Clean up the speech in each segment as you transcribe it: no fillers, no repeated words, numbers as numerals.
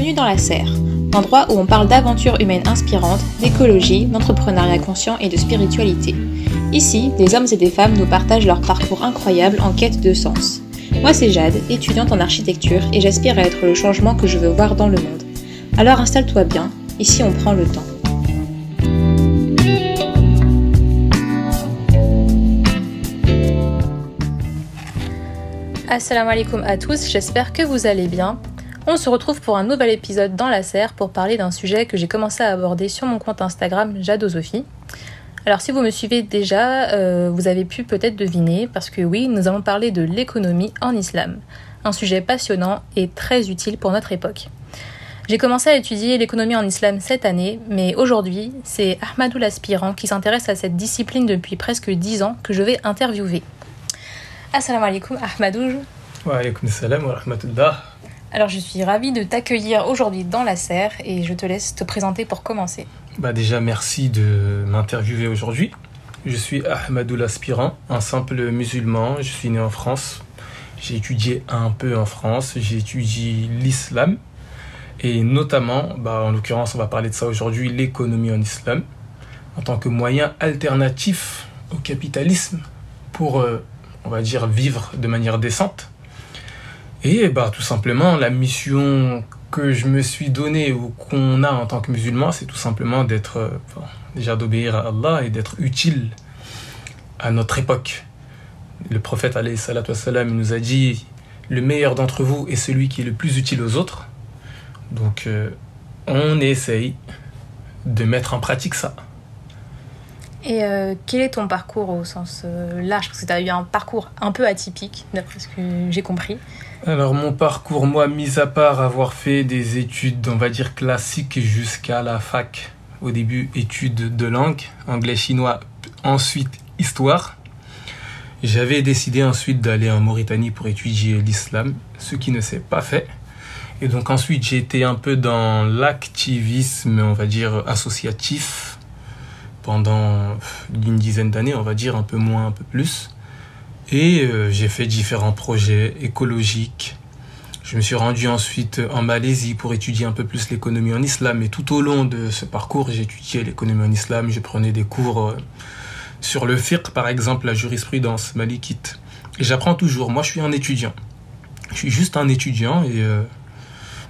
Bienvenue dans la Serre, l'endroit où on parle d'aventures humaines inspirantes, d'écologie, d'entrepreneuriat conscient et de spiritualité. Ici, des hommes et des femmes nous partagent leur parcours incroyable en quête de sens. Moi c'est Jade, étudiante en architecture et j'aspire à être le changement que je veux voir dans le monde. Alors installe-toi bien, ici on prend le temps. Assalamu alaikum à tous, j'espère que vous allez bien. On se retrouve pour un nouvel épisode dans la serre pour parler d'un sujet que j'ai commencé à aborder sur mon compte Instagram Jadosophie. Alors si vous me suivez déjà, vous avez pu peut-être deviner, parce que oui, nous allons parler de l'économie en islam. Un sujet passionnant et très utile pour notre époque. J'ai commencé à étudier l'économie en islam cette année, mais aujourd'hui, c'est Ahmadou l'aspirant qui s'intéresse à cette discipline depuis presque 10 ans que je vais interviewer. Assalamu alaikum Ahmadou. Wa alaikum salam wa rahmatullah. Alors je suis ravie de t'accueillir aujourd'hui dans la serre et je te laisse te présenter pour commencer. Déjà merci de m'interviewer aujourd'hui. Je suis Ahmadou l'aspirant, un simple musulman, je suis né en France. J'ai étudié un peu en France, j'ai étudié l'islam et notamment, en l'occurrence on va parler de ça aujourd'hui, l'économie en islam en tant que moyen alternatif au capitalisme pour, on va dire, vivre de manière décente. Et tout simplement, la mission que je me suis donnée ou qu'on a en tant que musulman, c'est tout simplement d'être, déjà d'obéir à Allah et d'être utile à notre époque. Le prophète alayhi salatu wassalam nous a dit « Le meilleur d'entre vous est celui qui est le plus utile aux autres ». Donc on essaye de mettre en pratique ça. Et quel est ton parcours au sens large? Parce que tu as eu un parcours un peu atypique, d'après ce que j'ai compris. Alors mon parcours, moi, mis à part avoir fait des études, on va dire classiques jusqu'à la fac. Au début, études de langue, anglais, chinois, ensuite histoire. J'avais décidé ensuite d'aller en Mauritanie pour étudier l'islam, ce qui ne s'est pas fait. Et donc ensuite, j'ai été un peu dans l'activisme, on va dire, associatif, pendant une dizaine d'années, on va dire, un peu moins, un peu plus. Et j'ai fait différents projets écologiques. Je me suis rendu ensuite en Malaisie pour étudier un peu plus l'économie en islam. Et tout au long de ce parcours, j'ai étudié l'économie en islam. Je prenais des cours sur le fiqh, par exemple, la jurisprudence malikite. Et j'apprends toujours. Moi, je suis un étudiant. Je suis juste un étudiant. Et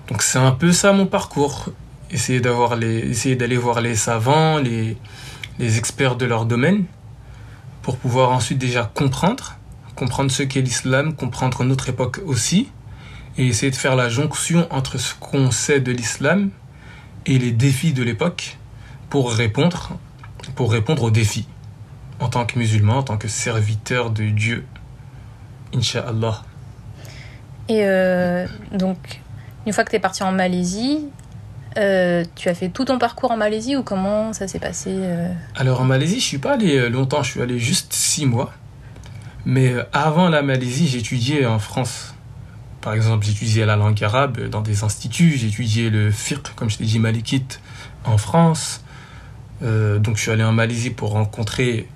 donc, c'est un peu ça mon parcours. Essayer d'aller voir les savants, les experts de leur domaine, pour pouvoir ensuite déjà comprendre ce qu'est l'islam, comprendre notre époque aussi, et essayer de faire la jonction entre ce qu'on sait de l'islam et les défis de l'époque pour répondre aux défis en tant que musulman, en tant que serviteur de Dieu, Inch'Allah. Et donc, une fois que tu es parti en Malaisie, tu as fait tout ton parcours en Malaisie ou comment ça s'est passé Alors en Malaisie, je suis pas allé longtemps, je suis allé juste 6 mois. Mais avant la Malaisie, j'étudiais en France. Par exemple, j'étudiais la langue arabe dans des instituts, j'étudiais le fiqh, comme je t'ai dit, malikite, en France. Donc je suis allé en Malaisie pour rencontrer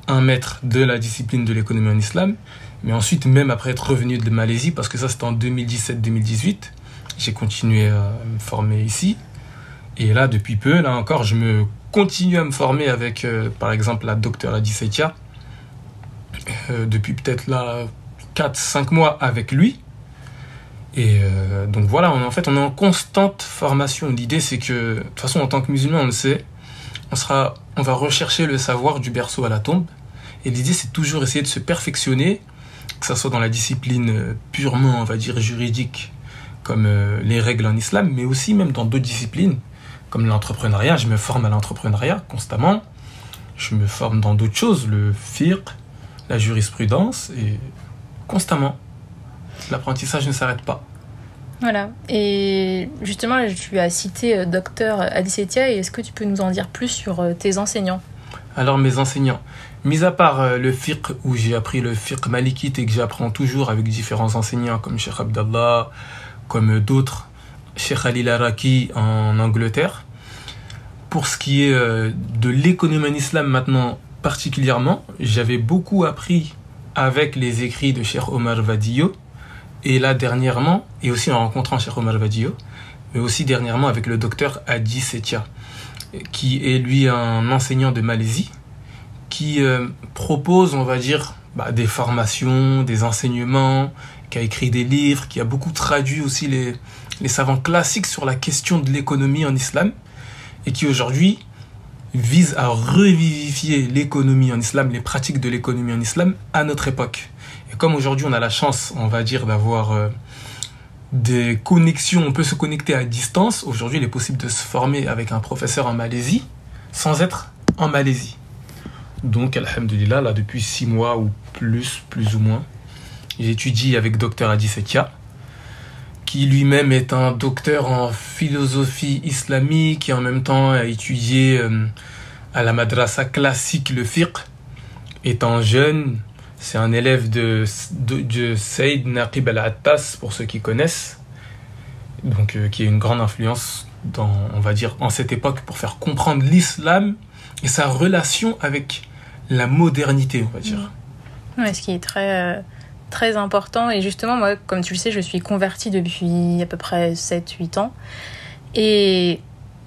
un maître de la discipline de l'économie en islam. Mais ensuite, même après être revenu de Malaisie, parce que ça c'était en 2017-2018, j'ai continué à me former ici. Et là, depuis peu, là encore, je me continue à me former avec, par exemple, la docteure Adi Setia. Depuis peut-être là 4-5 mois avec lui. Et donc voilà, on est en constante formation. L'idée, c'est que, de toute façon, en tant que musulman, on le sait, on va rechercher le savoir du berceau à la tombe. Et l'idée, c'est toujours essayer de se perfectionner, que ce soit dans la discipline purement, on va dire, juridique, comme les règles en islam, mais aussi même dans d'autres disciplines, comme l'entrepreneuriat. Je me forme à l'entrepreneuriat constamment. Je me forme dans d'autres choses, le fiqh, la jurisprudence, et constamment. L'apprentissage ne s'arrête pas. Voilà. Et justement, tu as cité docteur Adi Setia, et est-ce que tu peux nous en dire plus sur tes enseignants? Alors mes enseignants, mis à part le fiqh, où j'ai appris le fiqh malikite et que j'apprends toujours avec différents enseignants comme Cheikh Abdallah, comme d'autres, Cheikh Ali Araki en Angleterre. Pour ce qui est de l'économie en islam maintenant particulièrement, j'avais beaucoup appris avec les écrits de Cheikh Omar Vadiyo, et là dernièrement, et aussi en rencontrant Cheikh Omar Vadiyo, mais aussi dernièrement avec le docteur Hadi Setia, qui est lui un enseignant de Malaisie, qui propose, on va dire, des formations, des enseignements, qui a écrit des livres, qui a beaucoup traduit aussi les savants classiques sur la question de l'économie en islam, et qui aujourd'hui vise à revivifier l'économie en islam, les pratiques de l'économie en islam à notre époque. Et comme aujourd'hui on a la chance, on va dire, d'avoir des connexions, on peut se connecter à distance, aujourd'hui il est possible de se former avec un professeur en Malaisie sans être en Malaisie. Donc, alhamdoulilah, là, depuis 6 mois ou plus ou moins, j'étudie avec Dr Hadi Setia, qui lui-même est un docteur en philosophie islamique et en même temps a étudié à la madrasa classique le fiqh. Étant jeune, c'est un élève de Saïd Naqib al-Attas, pour ceux qui connaissent, donc qui a une grande influence on va dire, en cette époque pour faire comprendre l'islam et sa relation avec la modernité, on va dire. Ouais, ce qui est très, très important. Et justement, moi, comme tu le sais, je suis convertie depuis à peu près 7-8 ans. Et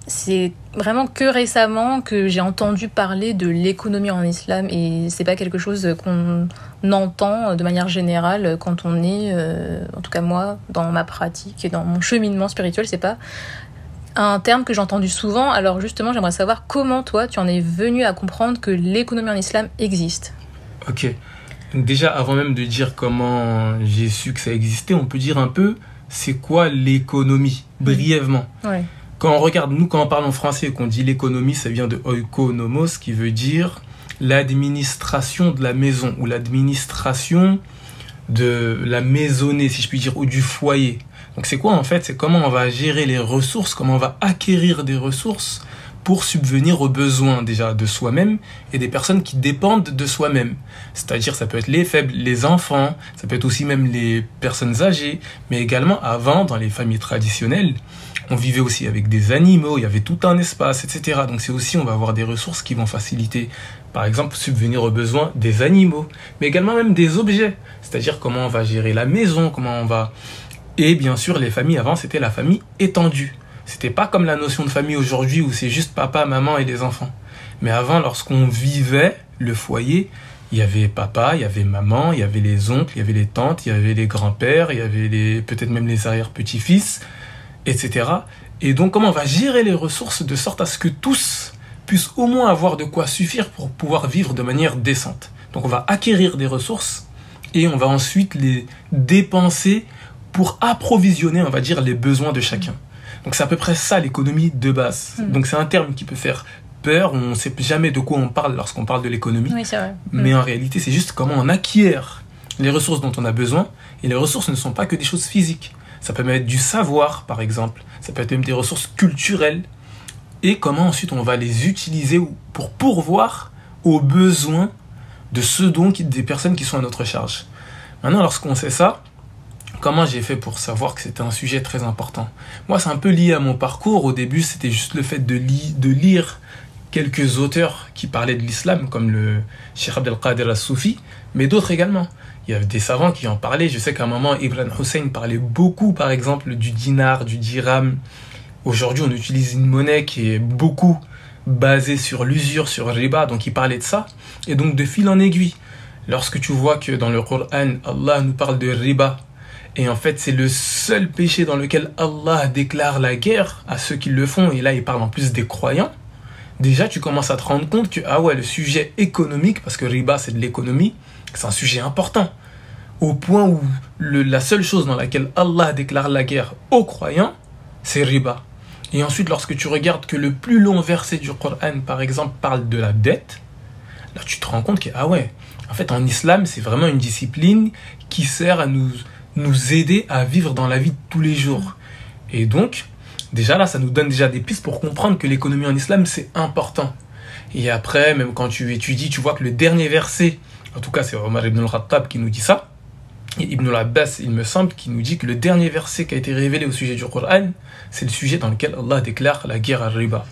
c'est vraiment que récemment que j'ai entendu parler de l'économie en islam. Et c'est pas quelque chose qu'on entend de manière générale quand on est, en tout cas moi, dans ma pratique et dans mon cheminement spirituel, c'est pas un terme que j'ai entendu souvent. Alors justement, j'aimerais savoir comment toi, tu en es venu à comprendre que l'économie en islam existe. Ok. Donc déjà, avant même de dire comment j'ai su que ça existait, on peut dire un peu c'est quoi l'économie, brièvement. Ouais. Quand on regarde, nous, quand on parle en français et qu'on dit l'économie, ça vient de oikonomos, qui veut dire l'administration de la maison ou l'administration de la maisonnée, si je puis dire, ou du foyer. Donc c'est quoi en fait? C'est comment on va gérer les ressources, comment on va acquérir des ressources pour subvenir aux besoins déjà de soi-même et des personnes qui dépendent de soi-même. C'est-à-dire ça peut être les faibles, les enfants, ça peut être aussi même les personnes âgées, mais également avant, dans les familles traditionnelles, on vivait aussi avec des animaux, il y avait tout un espace, etc. Donc c'est aussi, on va avoir des ressources qui vont faciliter, par exemple, subvenir aux besoins des animaux, mais également même des objets. C'est-à-dire comment on va gérer la maison, comment on va... Et bien sûr, les familles avant, c'était la famille étendue. C'était pas comme la notion de famille aujourd'hui où c'est juste papa, maman et les enfants. Mais avant, lorsqu'on vivait le foyer, il y avait papa, il y avait maman, il y avait les oncles, il y avait les tantes, il y avait les grands-pères, il y avait peut-être même les arrière-petits-fils, etc. Et donc, comment on va gérer les ressources de sorte à ce que tous puissent au moins avoir de quoi suffire pour pouvoir vivre de manière décente. Donc, on va acquérir des ressources et on va ensuite les dépenser pour approvisionner, on va dire, les besoins de chacun. Donc c'est à peu près ça l'économie de base. Donc c'est un terme qui peut faire peur, on ne sait jamais de quoi on parle lorsqu'on parle de l'économie. Oui, c'est vrai. Mais en réalité, c'est juste comment on acquiert les ressources dont on a besoin. Et les ressources ne sont pas que des choses physiques. Ça peut même être du savoir, par exemple. Ça peut être même des ressources culturelles. Et comment ensuite on va les utiliser pour pourvoir aux besoins de des personnes qui sont à notre charge. Maintenant, lorsqu'on sait ça, comment j'ai fait pour savoir que c'était un sujet très important? Moi, c'est un peu lié à mon parcours. Au début, c'était juste le fait de lire quelques auteurs qui parlaient de l'islam, comme le Cheikh Abdelkader al-Soufi, mais d'autres également. Il y avait des savants qui en parlaient. Je sais qu'à un moment, Ibn Hussein parlait beaucoup, par exemple, du dinar, du dirham. Aujourd'hui, on utilise une monnaie qui est beaucoup basée sur l'usure, sur le riba, donc il parlait de ça. Et donc, de fil en aiguille, lorsque tu vois que dans le Coran, Allah nous parle de riba, et en fait, c'est le seul péché dans lequel Allah déclare la guerre à ceux qui le font. Et là, il parle en plus des croyants. Déjà, tu commences à te rendre compte que, le sujet économique, parce que riba, c'est de l'économie, c'est un sujet important. Au point où la seule chose dans laquelle Allah déclare la guerre aux croyants, c'est riba. Et ensuite, lorsque tu regardes que le plus long verset du Coran, par exemple, parle de la dette, là, tu te rends compte que, en fait, en islam, c'est vraiment une discipline qui sert à nous aider à vivre dans la vie de tous les jours. Et donc, déjà là, ça nous donne déjà des pistes pour comprendre que l'économie en islam, c'est important. Et après, même quand tu étudies, tu vois que le dernier verset, en tout cas c'est Omar ibn al-Khattab qui nous dit ça, et Ibn al-Abbas, il me semble, qui nous dit que le dernier verset qui a été révélé au sujet du Coran, c'est le sujet dans lequel Allah déclare la guerre à riba.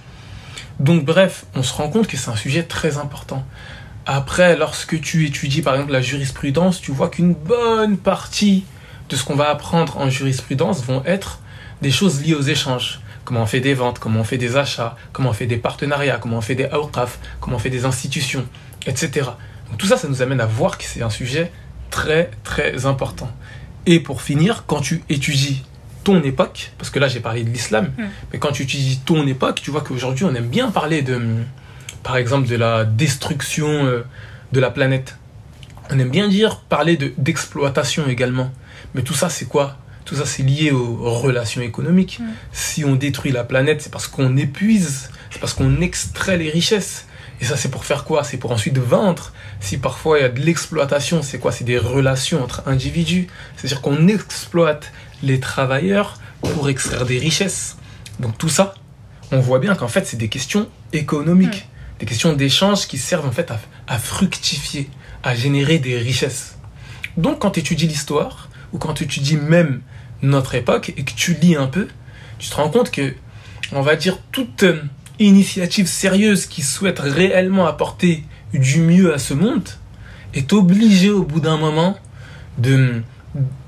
Donc bref, on se rend compte que c'est un sujet très important. Après, lorsque tu étudies par exemple la jurisprudence, tu vois qu'une bonne partie de ce qu'on va apprendre en jurisprudence vont être des choses liées aux échanges. Comment on fait des ventes, comment on fait des achats, comment on fait des partenariats, comment on fait des awqaf, comment on fait des institutions, etc. Donc tout ça, ça nous amène à voir que c'est un sujet très, très important. Et pour finir, quand tu étudies ton époque, parce que là j'ai parlé de l'islam, mais quand tu étudies ton époque, tu vois qu'aujourd'hui on aime bien parler de, par exemple, de la destruction de la planète. On aime bien parler d'exploitation également. Mais tout ça, c'est quoi? Tout ça, c'est lié aux relations économiques. Si on détruit la planète, c'est parce qu'on épuise, c'est parce qu'on extrait les richesses. Et ça, c'est pour faire quoi? C'est pour ensuite vendre. Si parfois il y a de l'exploitation, c'est quoi? C'est des relations entre individus. C'est-à-dire qu'on exploite les travailleurs pour extraire des richesses. Donc tout ça, on voit bien qu'en fait, c'est des questions économiques. Des questions d'échange qui servent en fait à fructifier, à générer des richesses. Donc quand tu étudies l'histoire, ou quand tu étudies même notre époque, et que tu lis un peu, tu te rends compte que, on va dire, toute initiative sérieuse qui souhaite réellement apporter du mieux à ce monde est obligée au bout d'un moment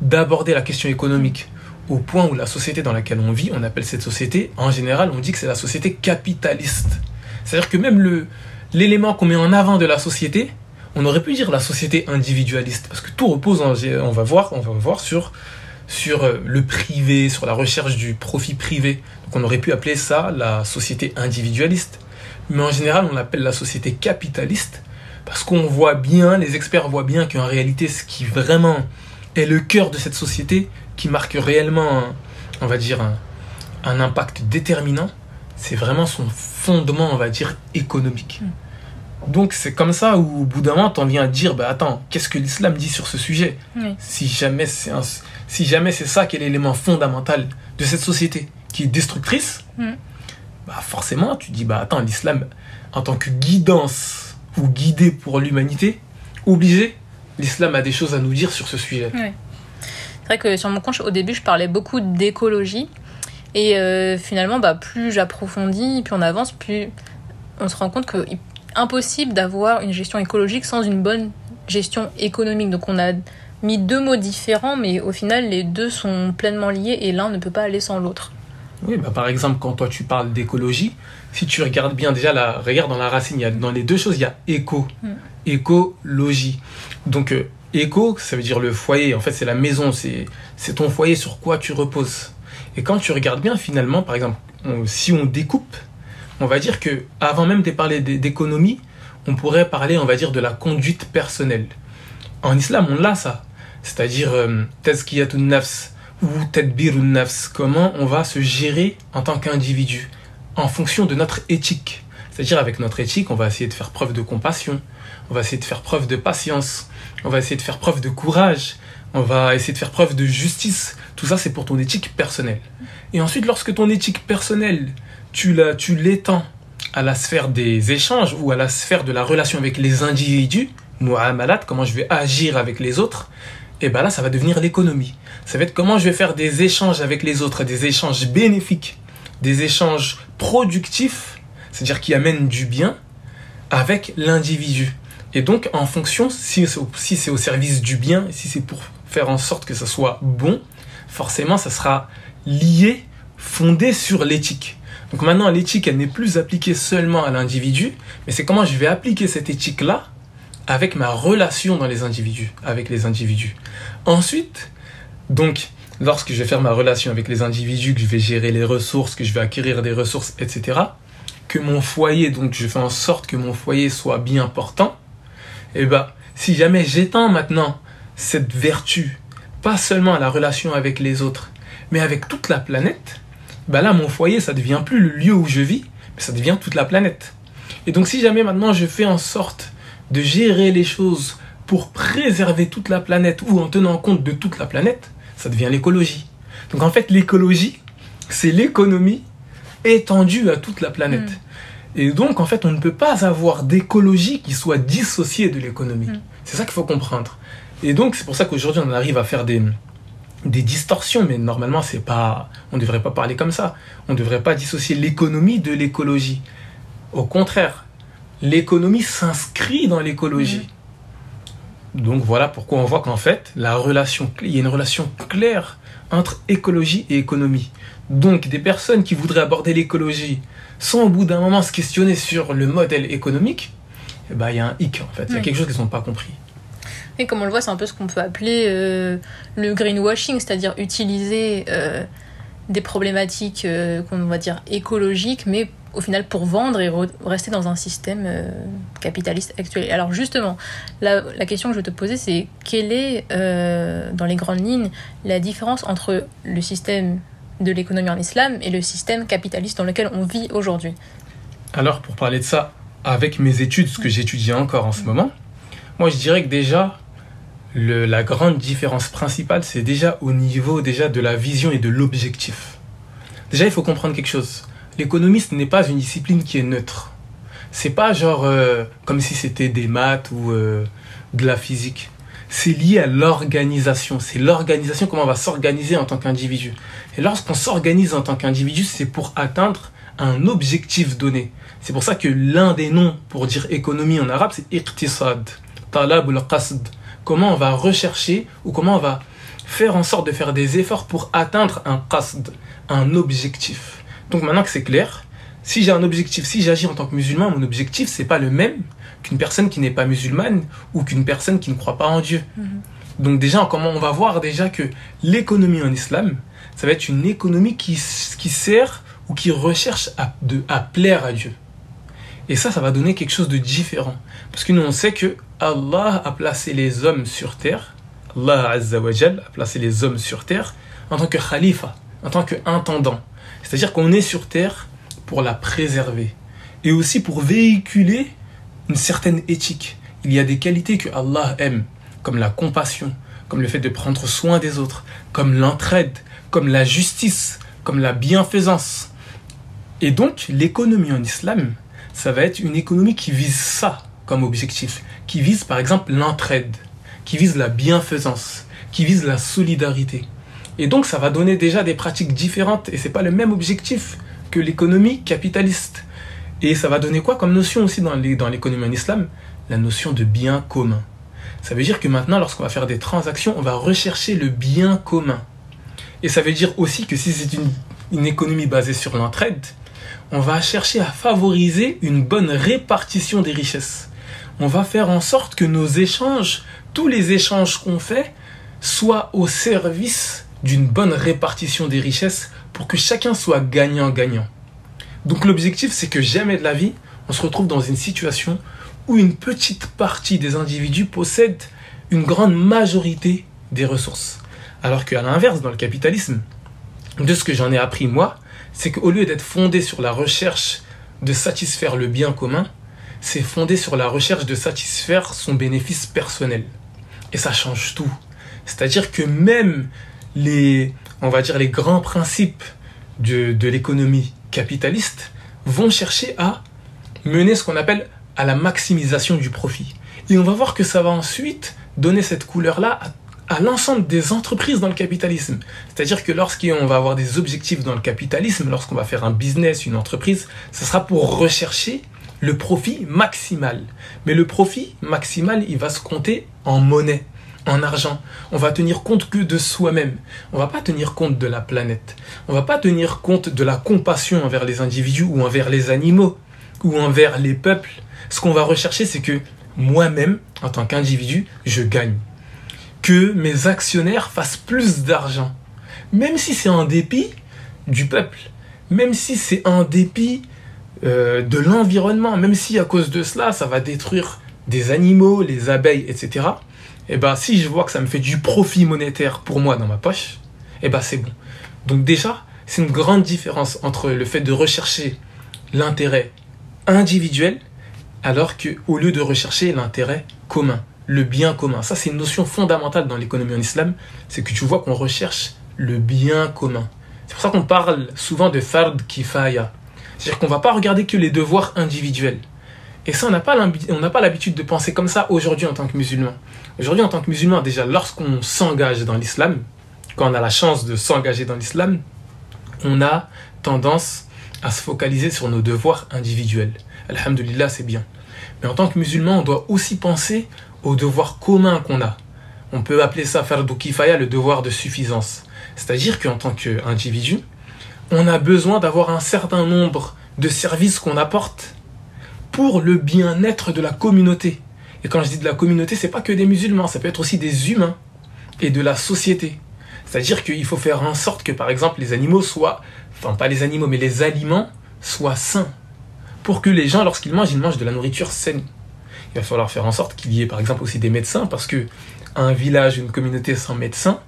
d'aborder la question économique, au point où la société dans laquelle on vit, on appelle cette société, en général, on dit que c'est la société capitaliste. C'est-à-dire que même l'élément qu'on met en avant de la société, on aurait pu dire la société individualiste, parce que tout repose, on va voir sur le privé, sur la recherche du profit privé. Donc on aurait pu appeler ça la société individualiste. Mais en général, on l'appelle la société capitaliste, parce qu'on voit bien, les experts voient bien qu'en réalité, ce qui vraiment est le cœur de cette société, qui marque réellement, on va dire, un impact déterminant, c'est vraiment son fondement, on va dire, économique. Donc c'est comme ça où au bout d'un moment, t'en viens à dire, bah attends, qu'est-ce que l'islam dit sur ce sujet? Si jamais c'est ça qui est l'élément fondamental de cette société qui est destructrice, bah forcément tu dis, bah attends, l'islam en tant que guidance ou guidée pour l'humanité, obligé, l'islam a des choses à nous dire sur ce sujet. C'est vrai que sur mon compte, au début, je parlais beaucoup d'écologie. Et finalement, bah, plus j'approfondis, plus on avance, plus on se rend compte que impossible d'avoir une gestion écologique sans une bonne gestion économique. Donc on a mis deux mots différents, mais au final, les deux sont pleinement liés et l'un ne peut pas aller sans l'autre. Oui, bah par exemple, quand toi tu parles d'écologie, si tu regardes bien déjà, regarde dans la racine, dans les deux choses, il y a écologie. Donc éco, ça veut dire le foyer, en fait c'est la maison, c'est ton foyer sur quoi tu reposes. Et quand tu regardes bien, finalement, par exemple, si on découpe, on va dire que avant même de parler d'économie, on pourrait parler, on va dire, de la conduite personnelle. En islam, on l'a ça. C'est-à-dire tazkiyatun nafs ou tadbirun nafs. Comment on va se gérer en tant qu'individu en fonction de notre éthique. C'est-à-dire avec notre éthique, on va essayer de faire preuve de compassion, on va essayer de faire preuve de patience, on va essayer de faire preuve de courage, on va essayer de faire preuve de justice. Tout ça, c'est pour ton éthique personnelle. Et ensuite, lorsque ton éthique personnelle, tu l'étends à la sphère des échanges ou à la sphère de la relation avec les individus, mu'amalat, comment je vais agir avec les autres, et bien là, ça va devenir l'économie. Ça va être comment je vais faire des échanges avec les autres, des échanges bénéfiques, des échanges productifs, c'est-à-dire qui amènent du bien avec l'individu. Et donc, en fonction, si c'est au service du bien, si c'est pour faire en sorte que ça soit bon, forcément, ça sera lié, fondé sur l'éthique. Donc maintenant, l'éthique, elle n'est plus appliquée seulement à l'individu, mais c'est comment je vais appliquer cette éthique-là avec ma relation avec les individus. Ensuite, donc, lorsque je vais faire ma relation avec les individus, que je vais gérer les ressources, que je vais acquérir des ressources, etc., que mon foyer, donc je fais en sorte que mon foyer soit bien portant, et ben, si jamais j'étends maintenant cette vertu, pas seulement à la relation avec les autres, mais avec toute la planète, ben là, mon foyer, ça ne devient plus le lieu où je vis, mais ça devient toute la planète. Et donc, si jamais maintenant je fais en sorte de gérer les choses pour préserver toute la planète ou en tenant compte de toute la planète, ça devient l'écologie. Donc, en fait, l'écologie, c'est l'économie étendue à toute la planète. Et donc, en fait, on ne peut pas avoir d'écologie qui soit dissociée de l'économie. C'est ça qu'il faut comprendre. Et donc, c'est pour ça qu'aujourd'hui, on arrive à faire des distorsions, mais normalement, on ne devrait pas parler comme ça. On ne devrait pas dissocier l'économie de l'écologie. Au contraire, l'économie s'inscrit dans l'écologie. Donc voilà pourquoi on voit qu'en fait, il y a une relation claire entre écologie et économie. Donc des personnes qui voudraient aborder l'écologie sans au bout d'un moment se questionner sur le modèle économique, il y a un hic en fait, il y a quelque chose qu'ils n'ont pas compris. Et comme on le voit, c'est un peu ce qu'on peut appeler le greenwashing, c'est-à-dire utiliser des problématiques qu'on va dire écologiques, mais au final pour vendre et rester dans un système capitaliste actuel. Alors justement, la question que je vais te poser, c'est quelle est, dans les grandes lignes, la différence entre le système de l'économie en islam et le système capitaliste dans lequel on vit aujourd'hui? Alors pour parler de ça, avec mes études, ce que j'étudie encore en ce moment, moi je dirais que déjà, la grande différence principale, c'est déjà au niveau de la vision et de l'objectif. Déjà, il faut comprendre quelque chose. L'économie, ce n'est pas une discipline qui est neutre. C'est pas genre comme si c'était des maths ou de la physique. C'est lié à l'organisation. C'est l'organisation, comment on va s'organiser en tant qu'individu. Et lorsqu'on s'organise en tant qu'individu, c'est pour atteindre un objectif donné. C'est pour ça que l'un des noms pour dire économie en arabe, c'est iqtisad, talab ou qasd. Comment on va rechercher ou comment on va faire en sorte de faire des efforts pour atteindre un qasd, un objectif. Donc maintenant que c'est clair, si j'ai un objectif, si j'agis en tant que musulman, mon objectif, c'est pas le même qu'une personne qui n'est pas musulmane ou qu'une personne qui ne croit pas en Dieu. Donc déjà, comment on va voir déjà que l'économie en islam, ça va être une économie qui sert ou qui recherche à plaire à Dieu. Et ça va donner quelque chose de différent. Parce que nous, on sait que Allah a placé les hommes sur terre, Allah Azza wa Jal a placé les hommes sur terre en tant que khalifa, en tant qu'intendant. C'est-à-dire qu'on est sur terre pour la préserver et aussi pour véhiculer une certaine éthique. Il y a des qualités que Allah aime, comme la compassion, comme le fait de prendre soin des autres, comme l'entraide, comme la justice, comme la bienfaisance. Et donc, l'économie en islam, ça va être une économie qui vise ça comme objectif, qui vise par exemple l'entraide, qui vise la bienfaisance, qui vise la solidarité. Et donc ça va donner déjà des pratiques différentes et c'est pas le même objectif que l'économie capitaliste. Et ça va donner quoi comme notion aussi dans l'économie en islam? La notion de bien commun. Ça veut dire que maintenant, lorsqu'on va faire des transactions, on va rechercher le bien commun. Et ça veut dire aussi que si c'est une économie basée sur l'entraide, on va chercher à favoriser une bonne répartition des richesses. On va faire en sorte que nos échanges, tous les échanges qu'on fait, soient au service d'une bonne répartition des richesses pour que chacun soit gagnant-gagnant. Donc l'objectif, c'est que jamais de la vie, on se retrouve dans une situation où une petite partie des individus possède une grande majorité des ressources. Alors qu'à l'inverse, dans le capitalisme, de ce que j'en ai appris moi, c'est qu'au lieu d'être fondé sur la recherche de satisfaire le bien commun, c'est fondé sur la recherche de satisfaire son bénéfice personnel. Et ça change tout. C'est-à-dire que même les grands principes de l'économie capitaliste vont chercher à mener ce qu'on appelle à la maximisation du profit. Et on va voir que ça va ensuite donner cette couleur-là à l'ensemble des entreprises dans le capitalisme. C'est-à-dire que lorsqu'on va avoir des objectifs dans le capitalisme, lorsqu'on va faire un business, une entreprise, ce sera pour rechercher le profit maximal. Mais le profit maximal, il va se compter en monnaie, en argent. On va tenir compte que de soi-même. On va pas tenir compte de la planète. On va pas tenir compte de la compassion envers les individus ou envers les animaux ou envers les peuples. Ce qu'on va rechercher, c'est que moi-même, en tant qu'individu, je gagne. Que mes actionnaires fassent plus d'argent. Même si c'est en dépit du peuple. Même si c'est en dépit de l'environnement. Même si à cause de cela, ça va détruire des animaux, les abeilles, etc. Et ben, si je vois que ça me fait du profit monétaire pour moi dans ma poche, et ben c'est bon. Donc déjà, c'est une grande différence entre le fait de rechercher l'intérêt individuel alors qu'au lieu de rechercher l'intérêt commun, le bien commun. Ça, c'est une notion fondamentale dans l'économie en islam, c'est que tu vois qu'on recherche le bien commun. C'est pour ça qu'on parle souvent de fard kifaya. C'est-à-dire qu'on ne va pas regarder que les devoirs individuels. Et ça, on n'a pas l'habitude de penser comme ça aujourd'hui en tant que musulman. Aujourd'hui, en tant que musulman, déjà, lorsqu'on s'engage dans l'islam, quand on a la chance de s'engager dans l'islam, on a tendance à se focaliser sur nos devoirs individuels. Alhamdulillah, c'est bien. Mais en tant que musulman, on doit aussi penser au devoir commun qu'on a. On peut appeler ça fardu kifaya, le devoir de suffisance. C'est-à-dire qu'en tant qu'individu, on a besoin d'avoir un certain nombre de services qu'on apporte pour le bien-être de la communauté. Et quand je dis de la communauté, c'est pas que des musulmans, ça peut être aussi des humains et de la société. C'est-à-dire qu'il faut faire en sorte que, par exemple, les animaux soient, enfin pas les animaux, mais les aliments soient sains. Pour que les gens, lorsqu'ils mangent, ils mangent de la nourriture saine. Il va falloir faire en sorte qu'il y ait, par exemple, aussi des médecins, parce que un village, une communauté sans médecin,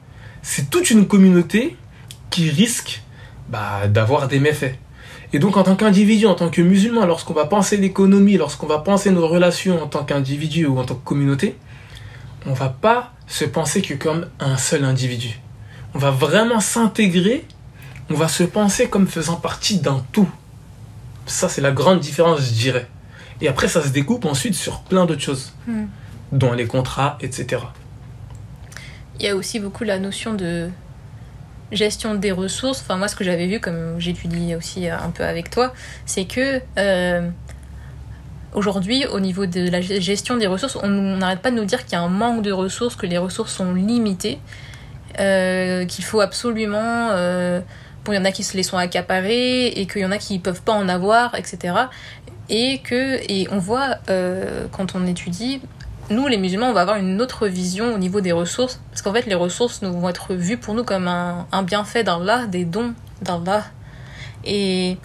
c'est toute une communauté qui risque d'avoir des méfaits. Et donc, en tant qu'individu, en tant que musulman, lorsqu'on va penser l'économie, lorsqu'on va penser nos relations en tant qu'individu ou en tant que communauté, on ne va pas se penser que comme un seul individu. On va vraiment s'intégrer, on va se penser comme faisant partie d'un tout. Ça, c'est la grande différence, je dirais. Et après, ça se découpe ensuite sur plein d'autres choses, dont les contrats, etc. Il y a aussi beaucoup la notion de gestion des ressources. Enfin, moi, ce que j'avais vu, comme j'étudie aussi un peu avec toi, c'est que aujourd'hui, au niveau de la gestion des ressources, on n'arrête pas de nous dire qu'il y a un manque de ressources, que les ressources sont limitées, qu'il faut absolument... il y en a qui se les sont accaparés et qu'il y en a qui ne peuvent pas en avoir, etc. Et on voit, quand on étudie, nous, les musulmans, on va avoir une autre vision au niveau des ressources. Parce qu'en fait, les ressources vont être vues pour nous comme un bienfait d'Allah, des dons d'Allah. Et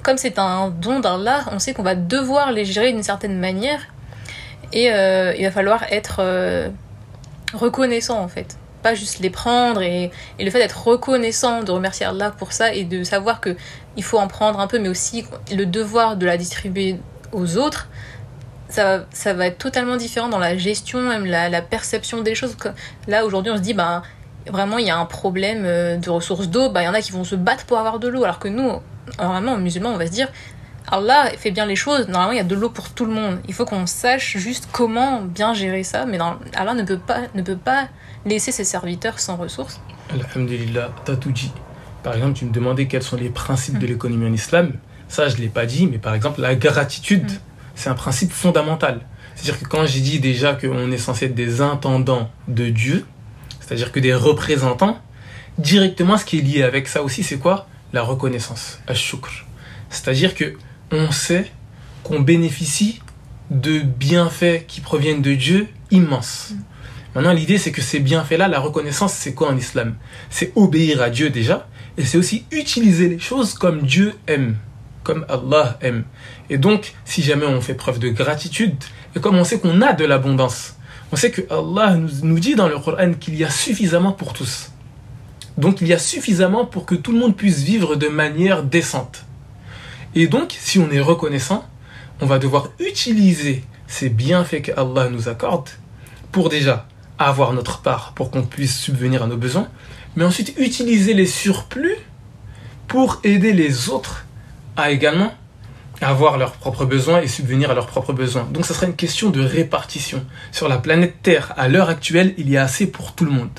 comme c'est un don d'Allah, on sait qu'on va devoir les gérer d'une certaine manière. Et il va falloir être reconnaissant, en fait. Pas juste les prendre, et le fait d'être reconnaissant, de remercier Allah pour ça, et de savoir qu'il faut en prendre un peu, mais aussi le devoir de la distribuer aux autres, ça va être totalement différent dans la gestion, même la perception des choses. Là, aujourd'hui, on se dit, vraiment, il y a un problème de ressources d'eau, il y en a qui vont se battre pour avoir de l'eau, alors que nous, normalement, musulmans, on va se dire, Allah fait bien les choses, normalement, il y a de l'eau pour tout le monde. Il faut qu'on sache juste comment bien gérer ça, mais Allah ne peut pas laisser ses serviteurs sans ressources. Alhamdulillah, t'as tout dit. Par exemple, tu me demandais quels sont les principes de l'économie en islam. Ça, je ne l'ai pas dit, mais par exemple, la gratitude, c'est un principe fondamental. C'est-à-dire que quand j'ai dit déjà qu'on est censé être des intendants de Dieu, c'est-à-dire que des représentants, directement, ce qui est lié avec ça aussi, c'est quoi? La reconnaissance, ash-shukr. C'est-à-dire qu'on sait qu'on bénéficie de bienfaits qui proviennent de Dieu immenses. Maintenant, l'idée, c'est que ces bienfaits-là, la reconnaissance, c'est quoi en islam? C'est obéir à Dieu déjà, et c'est aussi utiliser les choses comme Dieu aime, comme Allah aime. Et donc, si jamais on fait preuve de gratitude, et comme on sait qu'on a de l'abondance, on sait que Allah nous dit dans le Coran qu'il y a suffisamment pour tous. Donc, il y a suffisamment pour que tout le monde puisse vivre de manière décente. Et donc, si on est reconnaissant, on va devoir utiliser ces bienfaits que Allah nous accorde pour déjà avoir notre part pour qu'on puisse subvenir à nos besoins, mais ensuite utiliser les surplus pour aider les autres à également avoir leurs propres besoins et subvenir à leurs propres besoins. Donc ça sera une question de répartition. Sur la planète Terre, à l'heure actuelle, il y a assez pour tout le monde.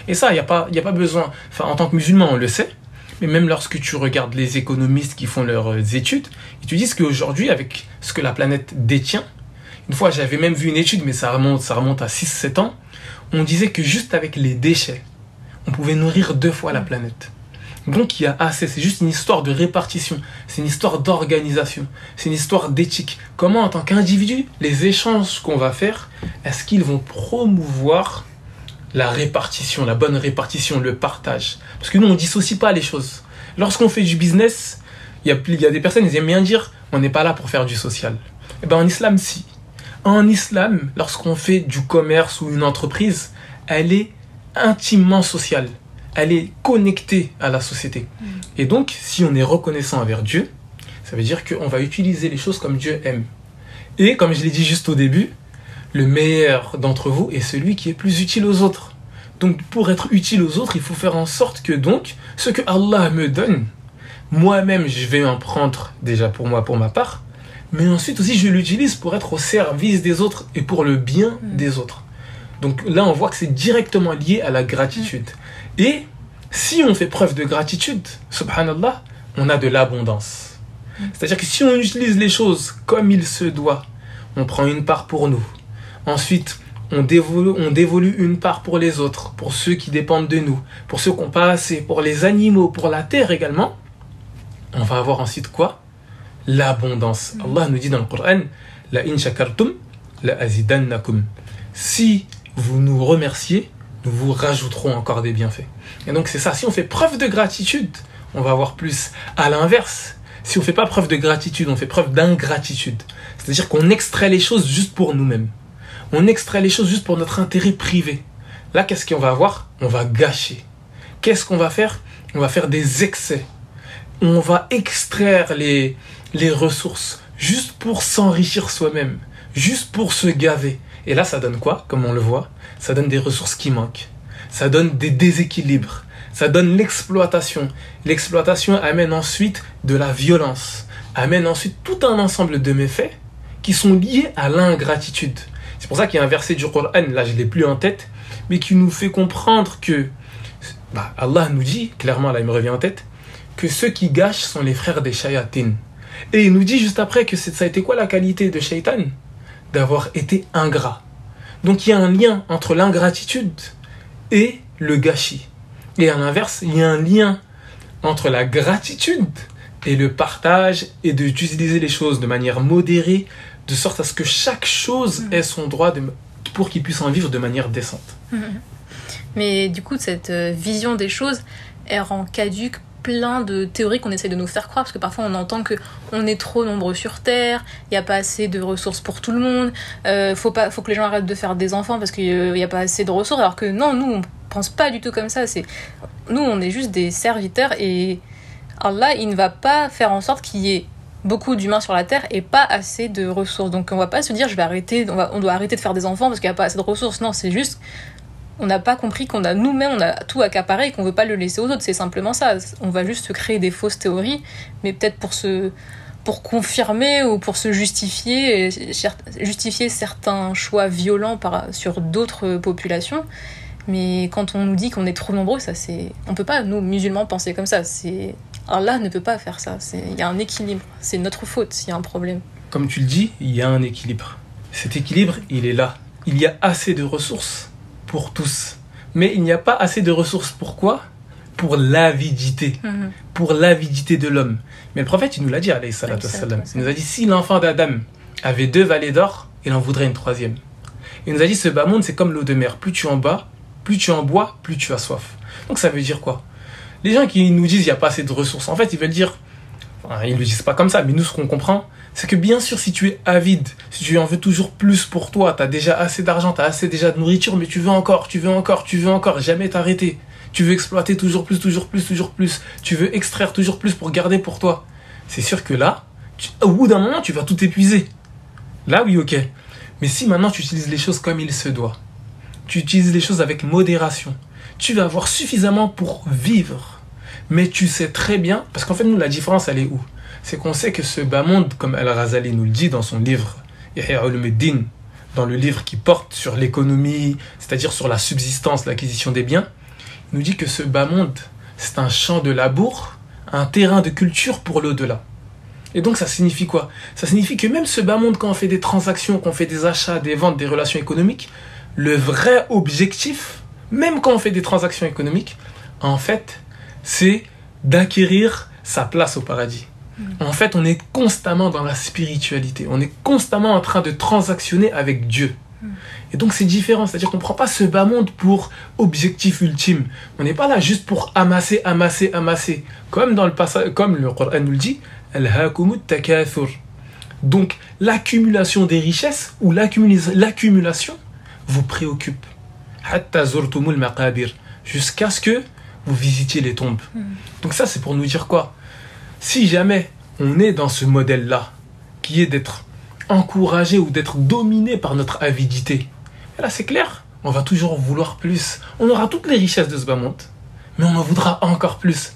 Et ça, il n'y a pas besoin... Enfin, en tant que musulman, on le sait, mais même lorsque tu regardes les économistes qui font leurs études, ils te disent qu'aujourd'hui, avec ce que la planète détient, une fois j'avais même vu une étude, mais ça remonte à 6-7 ans, on disait que juste avec les déchets, on pouvait nourrir 2 fois la planète. Donc il y a assez, c'est juste une histoire de répartition, c'est une histoire d'organisation, c'est une histoire d'éthique. Comment en tant qu'individu, les échanges qu'on va faire, est-ce qu'ils vont promouvoir la répartition, la bonne répartition, le partage? Parce que nous, on ne dissocie pas les choses. Lorsqu'on fait du business, il y a des personnes qui aiment bien dire on n'est pas là pour faire du social. Et bien en islam, si. En islam, lorsqu'on fait du commerce ou une entreprise, elle est intimement sociale. Elle est connectée à la société. Et donc, si on est reconnaissant envers Dieu, ça veut dire qu'on va utiliser les choses comme Dieu aime. Et comme je l'ai dit juste au début, le meilleur d'entre vous est celui qui est plus utile aux autres. Donc, pour être utile aux autres, il faut faire en sorte que donc, ce que Allah me donne, moi-même, je vais en prendre déjà pour moi, pour ma part, mais ensuite aussi, je l'utilise pour être au service des autres et pour le bien des autres. Donc là, on voit que c'est directement lié à la gratitude. Et si on fait preuve de gratitude, subhanallah, on a de l'abondance. C'est-à-dire que si on utilise les choses comme il se doit, on prend une part pour nous, Ensuite, on dévolue une part pour les autres, pour ceux qui dépendent de nous, pour ceux qui n'ont pas assez, pour les animaux, pour la terre également. On va avoir ensuite quoi? L'abondance. Allah nous dit dans le Coran, la in shakartum la azidannakum. Si vous nous remerciez, nous vous rajouterons encore des bienfaits. Et donc c'est ça, si on fait preuve de gratitude, on va avoir plus. À l'inverse, si on ne fait pas preuve de gratitude, on fait preuve d'ingratitude. C'est-à-dire qu'on extrait les choses juste pour nous-mêmes. On extrait les choses juste pour notre intérêt privé. Là, qu'est-ce qu'on va avoir? On va gâcher. Qu'est-ce qu'on va faire? On va faire des excès. On va extraire les ressources juste pour s'enrichir soi-même, juste pour se gaver. Et là, ça donne quoi? Comme on le voit, ça donne des ressources qui manquent. Ça donne des déséquilibres. Ça donne l'exploitation. L'exploitation amène ensuite de la violence. Amène ensuite tout un ensemble de méfaits qui sont liés à l'ingratitude. C'est pour ça qu'il y a un verset du Coran, là je ne l'ai plus en tête, mais qui nous fait comprendre que Allah nous dit, clairement là il me revient en tête, que ceux qui gâchent sont les frères des shayatines. Et il nous dit juste après que ça a été quoi la qualité de shaitan? D'avoir été ingrat. Donc il y a un lien entre l'ingratitude et le gâchis. Et à l'inverse, il y a un lien entre la gratitude et le partage et d'utiliser les choses de manière modérée, de sorte à ce que chaque chose ait son droit pour qu'il puisse en vivre de manière décente. Mais du coup, cette vision des choses, elle rend caduque plein de théories qu'on essaie de nous faire croire, parce que parfois on entend qu'on est trop nombreux sur Terre, il n'y a pas assez de ressources pour tout le monde, faut que les gens arrêtent de faire des enfants parce qu'il n'y a pas assez de ressources, alors que non, nous on pense pas du tout comme ça. Nous on est juste des serviteurs et Allah il ne va pas faire en sorte qu'il y ait beaucoup d'humains sur la Terre et pas assez de ressources. Donc on va pas se dire on doit arrêter de faire des enfants parce qu'il n'y a pas assez de ressources. Non, c'est juste on n'a pas compris qu'on a nous-mêmes, on a tout accaparé et qu'on veut pas le laisser aux autres. C'est simplement ça. On va juste se créer des fausses théories, mais peut-être pour confirmer ou pour se justifier certains choix violents sur d'autres populations. Mais quand on nous dit qu'on est trop nombreux, on peut pas, nous, musulmans, penser comme ça. Allah ne peut pas faire ça. Il y a un équilibre. C'est notre faute s'il y a un problème. Comme tu le dis, il y a un équilibre. Cet équilibre, il est là. Il y a assez de ressources pour tous. Mais il n'y a pas assez de ressources. Pourquoi? Pour l'avidité. Pour l'avidité de l'homme. Mais le prophète, il nous l'a dit, alayhi salatu wassalam. Il nous a dit, si l'enfant d'Adam avait 2 vallées d'or, il en voudrait une 3e. Il nous a dit, ce bas monde, c'est comme l'eau de mer. Plus tu en bois, plus tu as soif. Donc ça veut dire quoi? Les gens qui nous disent, il n'y a pas assez de ressources, en fait, ils veulent dire, ils ne le disent pas comme ça, mais nous, ce qu'on comprend, c'est que bien sûr, si tu es avide, si tu en veux toujours plus pour toi, tu as déjà assez d'argent, tu as assez déjà de nourriture, mais tu veux encore, jamais t'arrêter. Tu veux exploiter toujours plus. Tu veux extraire toujours plus pour garder pour toi. C'est sûr que là, au bout d'un moment, tu vas tout épuiser. Là, oui, ok. Mais si maintenant, tu utilises les choses comme il se doit, tu utilises les choses avec modération, tu vas avoir suffisamment pour vivre. Mais tu sais très bien, parce qu'en fait, nous, la différence, elle est où? C'est qu'on sait que ce bas monde, comme Al-Ghazali nous le dit dans son livre Ihya Ulumuddin, dans le livre qui porte sur l'économie, c'est-à-dire sur la subsistance, l'acquisition des biens, il nous dit que ce bas monde, c'est un champ de labour, un terrain de culture pour l'au-delà. Et donc ça signifie quoi? Ça signifie que même ce bas monde, quand on fait des transactions, qu'on fait des achats, des ventes, des relations économiques, le vrai objectif, même quand on fait des transactions économiques, en fait, c'est d'acquérir sa place au paradis. En fait, on est constamment dans la spiritualité. On est constamment en train de transactionner avec Dieu. Et donc, c'est différent. C'est-à-dire qu'on ne prend pas ce bas monde pour objectif ultime. On n'est pas là juste pour amasser. Comme dans le passage, comme le Coran nous le dit, Al-Hakumut Takathur. Donc, l'accumulation des richesses ou l'accumulation vous préoccupe. Hatta zurtumul maqabir. Jusqu'à ce que vous visitiez les tombes. Donc ça, c'est pour nous dire quoi? Si jamais on est dans ce modèle-là, qui est d'être encouragé ou d'être dominé par notre avidité, là c'est clair, on va toujours vouloir plus. On aura toutes les richesses de ce bas monde, mais on en voudra encore plus.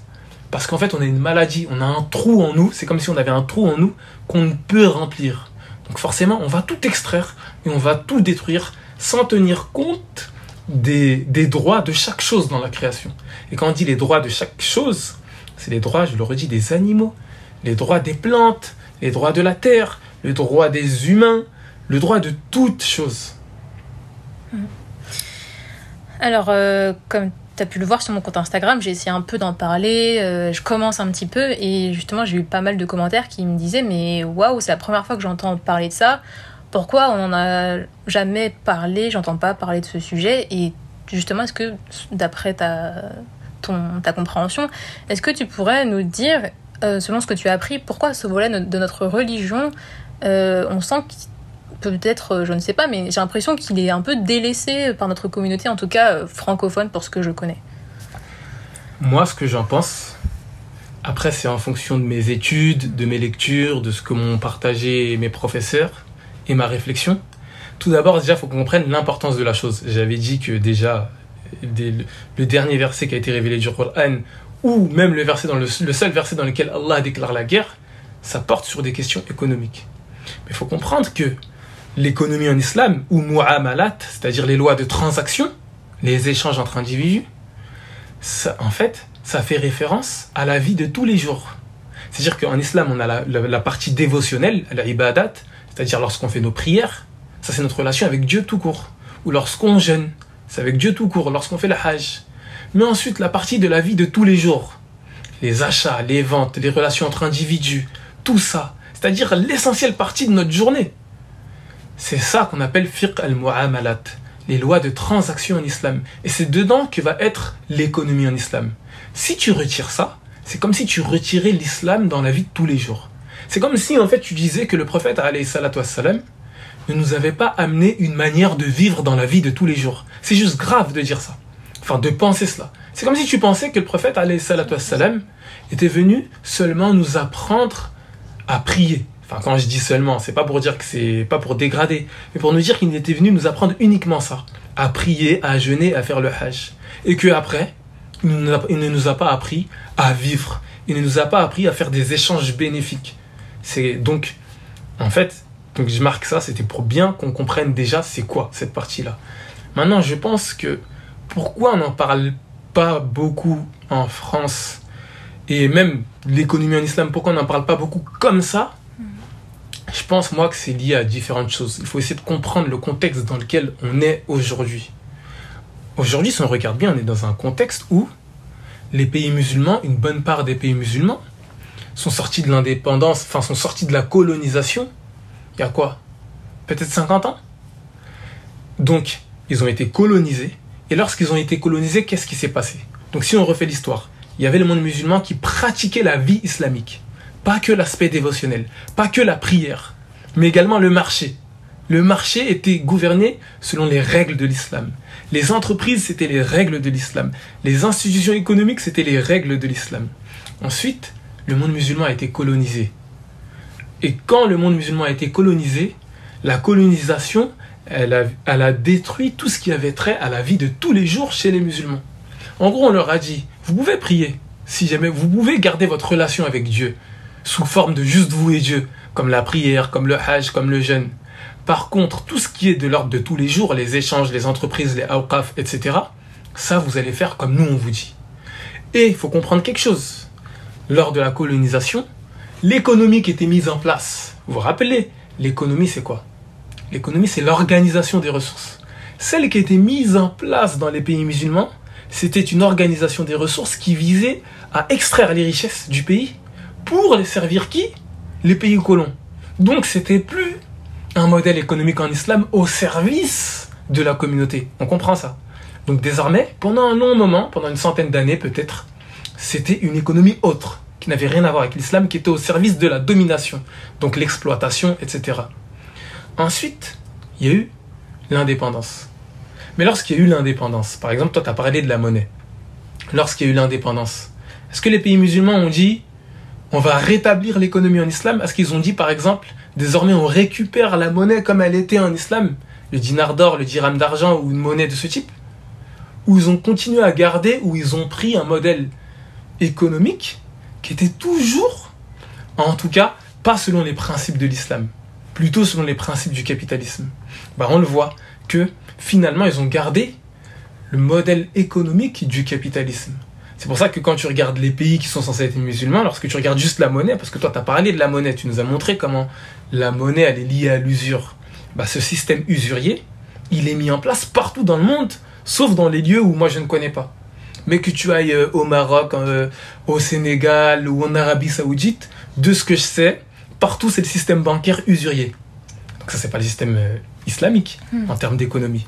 Parce qu'en fait, on a une maladie, on a un trou en nous, c'est comme si on avait un trou en nous qu'on ne peut remplir. Donc forcément, on va tout extraire et on va tout détruire sans tenir compte des droits de chaque chose dans la création. Et quand on dit les droits de chaque chose, c'est les droits, je le redis, des animaux, les droits des plantes, les droits de la terre, le droit des humains, le droit de toute chose. Alors, comme tu as pu le voir sur mon compte Instagram, j'ai essayé un peu d'en parler, je commence un petit peu et justement j'ai eu pas mal de commentaires qui me disaient mais waouh, c'est la première fois que j'entends parler de ça, pourquoi on n'en a jamais parlé, j'entends pas parler de ce sujet. Et justement, est-ce que d'après ta compréhension, est-ce que tu pourrais nous dire, selon ce que tu as appris, pourquoi ce volet de notre religion, on sent peut-être, je ne sais pas, mais j'ai l'impression qu'il est un peu délaissé par notre communauté, en tout cas francophone pour ce que je connais. Moi, ce que j'en pense, après c'est en fonction de mes études, de mes lectures, de ce que m'ont partagé mes professeurs et ma réflexion. Tout d'abord, déjà, il faut qu'on comprenne l'importance de la chose. J'avais dit que déjà, le dernier verset qui a été révélé du Coran, ou même le seul verset dans lequel Allah déclare la guerre, ça porte sur des questions économiques. Mais il faut comprendre que l'économie en islam, ou mu'amalat, c'est-à-dire les lois de transaction, les échanges entre individus, ça, en fait, ça fait référence à la vie de tous les jours. C'est-à-dire qu'en islam, on a la partie dévotionnelle, la ibadat, c'est-à-dire lorsqu'on fait nos prières, ça c'est notre relation avec Dieu tout court. Ou lorsqu'on jeûne, c'est avec Dieu tout court, lorsqu'on fait le hajj. Mais ensuite, la partie de la vie de tous les jours, les achats, les ventes, les relations entre individus, tout ça, c'est-à-dire l'essentielle partie de notre journée. C'est ça qu'on appelle fiqh al-mu'amalat, les lois de transaction en islam. Et c'est dedans que va être l'économie en islam. Si tu retires ça, c'est comme si tu retirais l'islam dans la vie de tous les jours. C'est comme si en fait tu disais que le prophète alayhi salatu wassalam ne nous avait pas amené une manière de vivre dans la vie de tous les jours. C'est juste grave de dire ça. Enfin, de penser cela. C'est comme si tu pensais que le prophète alayhi salatu wassalam était venu seulement nous apprendre à prier. Enfin, quand je dis seulement, c'est pas pour dire que c'est pas pour dégrader, mais pour nous dire qu'il était venu nous apprendre uniquement ça, à prier, à jeûner, à faire le hajj. Et que après, il ne nous a pas appris à vivre. Il ne nous a pas appris à faire des échanges bénéfiques. C'est donc, en fait, donc je marque ça, c'était pour bien qu'on comprenne déjà c'est quoi cette partie-là. Maintenant, je pense que pourquoi on n'en parle pas beaucoup en France, et même l'économie en islam, pourquoi on n'en parle pas beaucoup comme ça? Je pense, moi, que c'est lié à différentes choses. Il faut essayer de comprendre le contexte dans lequel on est aujourd'hui. Aujourd'hui, si on regarde bien, on est dans un contexte où les pays musulmans, une bonne part des pays musulmans, sont sortis de l'indépendance, enfin, sont sortis de la colonisation, il y a quoi? Peut-être 50 ans? Donc, ils ont été colonisés. Et lorsqu'ils ont été colonisés, qu'est-ce qui s'est passé? Donc, si on refait l'histoire, il y avait le monde musulman qui pratiquait la vie islamique. Pas que l'aspect dévotionnel, pas que la prière, mais également le marché. Le marché était gouverné selon les règles de l'islam. Les entreprises, c'était les règles de l'islam. Les institutions économiques, c'était les règles de l'islam. Ensuite, le monde musulman a été colonisé. Et quand le monde musulman a été colonisé, la colonisation, elle a détruit tout ce qui avait trait à la vie de tous les jours chez les musulmans. En gros, on leur a dit, vous pouvez prier, si jamais vous pouvez garder votre relation avec Dieu, sous forme de juste vous et Dieu, comme la prière, comme le hajj, comme le jeûne. Par contre, tout ce qui est de l'ordre de tous les jours, les échanges, les entreprises, les awqaf, etc., ça, vous allez faire comme nous, on vous dit. Et il faut comprendre quelque chose. Lors de la colonisation, l'économie qui était mise en place, vous vous rappelez, l'économie, c'est quoi? L'économie, c'est l'organisation des ressources. Celle qui était mise en place dans les pays musulmans, c'était une organisation des ressources qui visait à extraire les richesses du pays pour les servir qui? Les pays colons. Donc c'était plus un modèle économique en islam au service de la communauté. On comprend ça. Donc désormais, pendant un long moment, pendant une centaine d'années peut-être, c'était une économie autre, qui n'avait rien à voir avec l'islam, qui était au service de la domination, donc l'exploitation, etc. Ensuite, il y a eu l'indépendance. Mais lorsqu'il y a eu l'indépendance, par exemple, toi tu as parlé de la monnaie. Lorsqu'il y a eu l'indépendance, est-ce que les pays musulmans ont dit on va rétablir l'économie en islam? Est-ce qu'ils ont dit, par exemple, désormais on récupère la monnaie comme elle était en islam, le dinar d'or, le dirham d'argent ou une monnaie de ce type? Ou ils ont continué à garder, ou ils ont pris un modèle économique qui était toujours, en tout cas, pas selon les principes de l'islam, plutôt selon les principes du capitalisme. On le voit que finalement ils ont gardé le modèle économique du capitalisme. C'est pour ça que quand tu regardes les pays qui sont censés être musulmans, lorsque tu regardes juste la monnaie, parce que toi tu as parlé de la monnaie, tu nous as montré comment la monnaie elle est liée à l'usure. Ce système usurier, il est mis en place partout dans le monde, sauf dans les lieux où moi je ne connais pas. Mais que tu ailles au Maroc, au Sénégal ou en Arabie Saoudite, de ce que je sais, partout c'est le système bancaire usurier. Donc ça, c'est pas le système islamique en termes d'économie.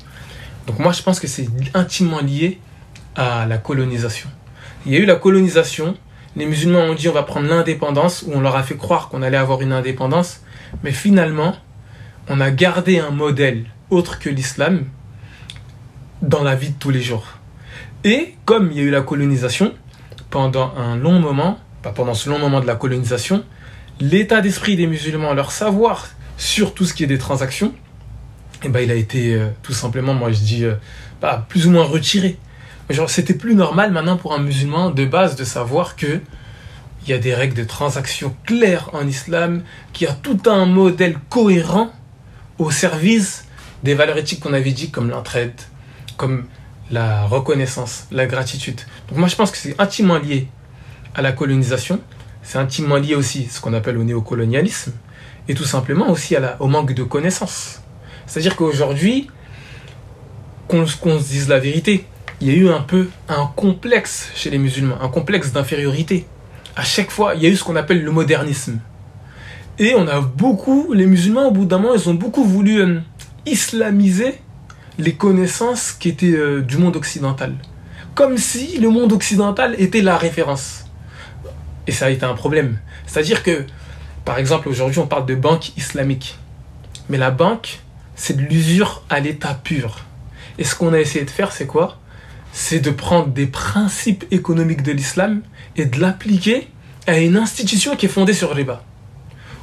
Donc moi je pense que c'est intimement lié à la colonisation. Il y a eu la colonisation, les musulmans ont dit on va prendre l'indépendance, ou on leur a fait croire qu'on allait avoir une indépendance, mais finalement on a gardé un modèle autre que l'islam dans la vie de tous les jours. Et comme il y a eu la colonisation, pendant un long moment, pas pendant ce long moment de la colonisation, l'état d'esprit des musulmans, leur savoir sur tout ce qui est des transactions, eh ben, il a été tout simplement, moi je dis, plus ou moins retiré. Genre, c'était plus normal maintenant pour un musulman de base de savoir que il y a des règles de transaction claires en islam, qu'il y a tout un modèle cohérent au service des valeurs éthiques qu'on avait dit, comme l'entraide, comme la reconnaissance, la gratitude. Donc moi je pense que c'est intimement lié à la colonisation, c'est intimement lié aussi à ce qu'on appelle au néocolonialisme, et tout simplement aussi au manque de connaissances. C'est-à-dire qu'aujourd'hui, qu'on se dise la vérité, il y a eu un peu un complexe chez les musulmans, un complexe d'infériorité. À chaque fois, il y a eu ce qu'on appelle le modernisme. Et on a beaucoup, les musulmans au bout d'un moment, ils ont beaucoup voulu islamiser les connaissances qui étaient du monde occidental. Comme si le monde occidental était la référence. Et ça a été un problème. C'est-à-dire que, par exemple, aujourd'hui, on parle de banque islamique. Mais la banque, c'est de l'usure à l'état pur. Et ce qu'on a essayé de faire, c'est quoi? C'est de prendre des principes économiques de l'islam et de l'appliquer à une institution qui est fondée sur le riba.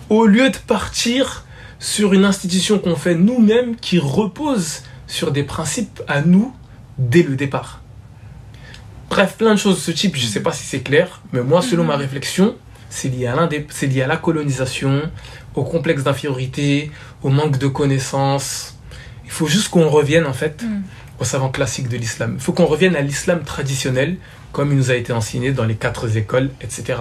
Au lieu de partir sur une institution qu'on fait nous-mêmes qui repose sur des principes à nous dès le départ. Bref, plein de choses de ce type, je ne sais pas si c'est clair, mais moi, selon ma réflexion, c'est lié à la colonisation, au complexe d'infériorité, au manque de connaissances. Il faut juste qu'on revienne, en fait, aux savants classiques de l'islam. Il faut qu'on revienne à l'islam traditionnel, comme il nous a été enseigné dans les 4 écoles, etc.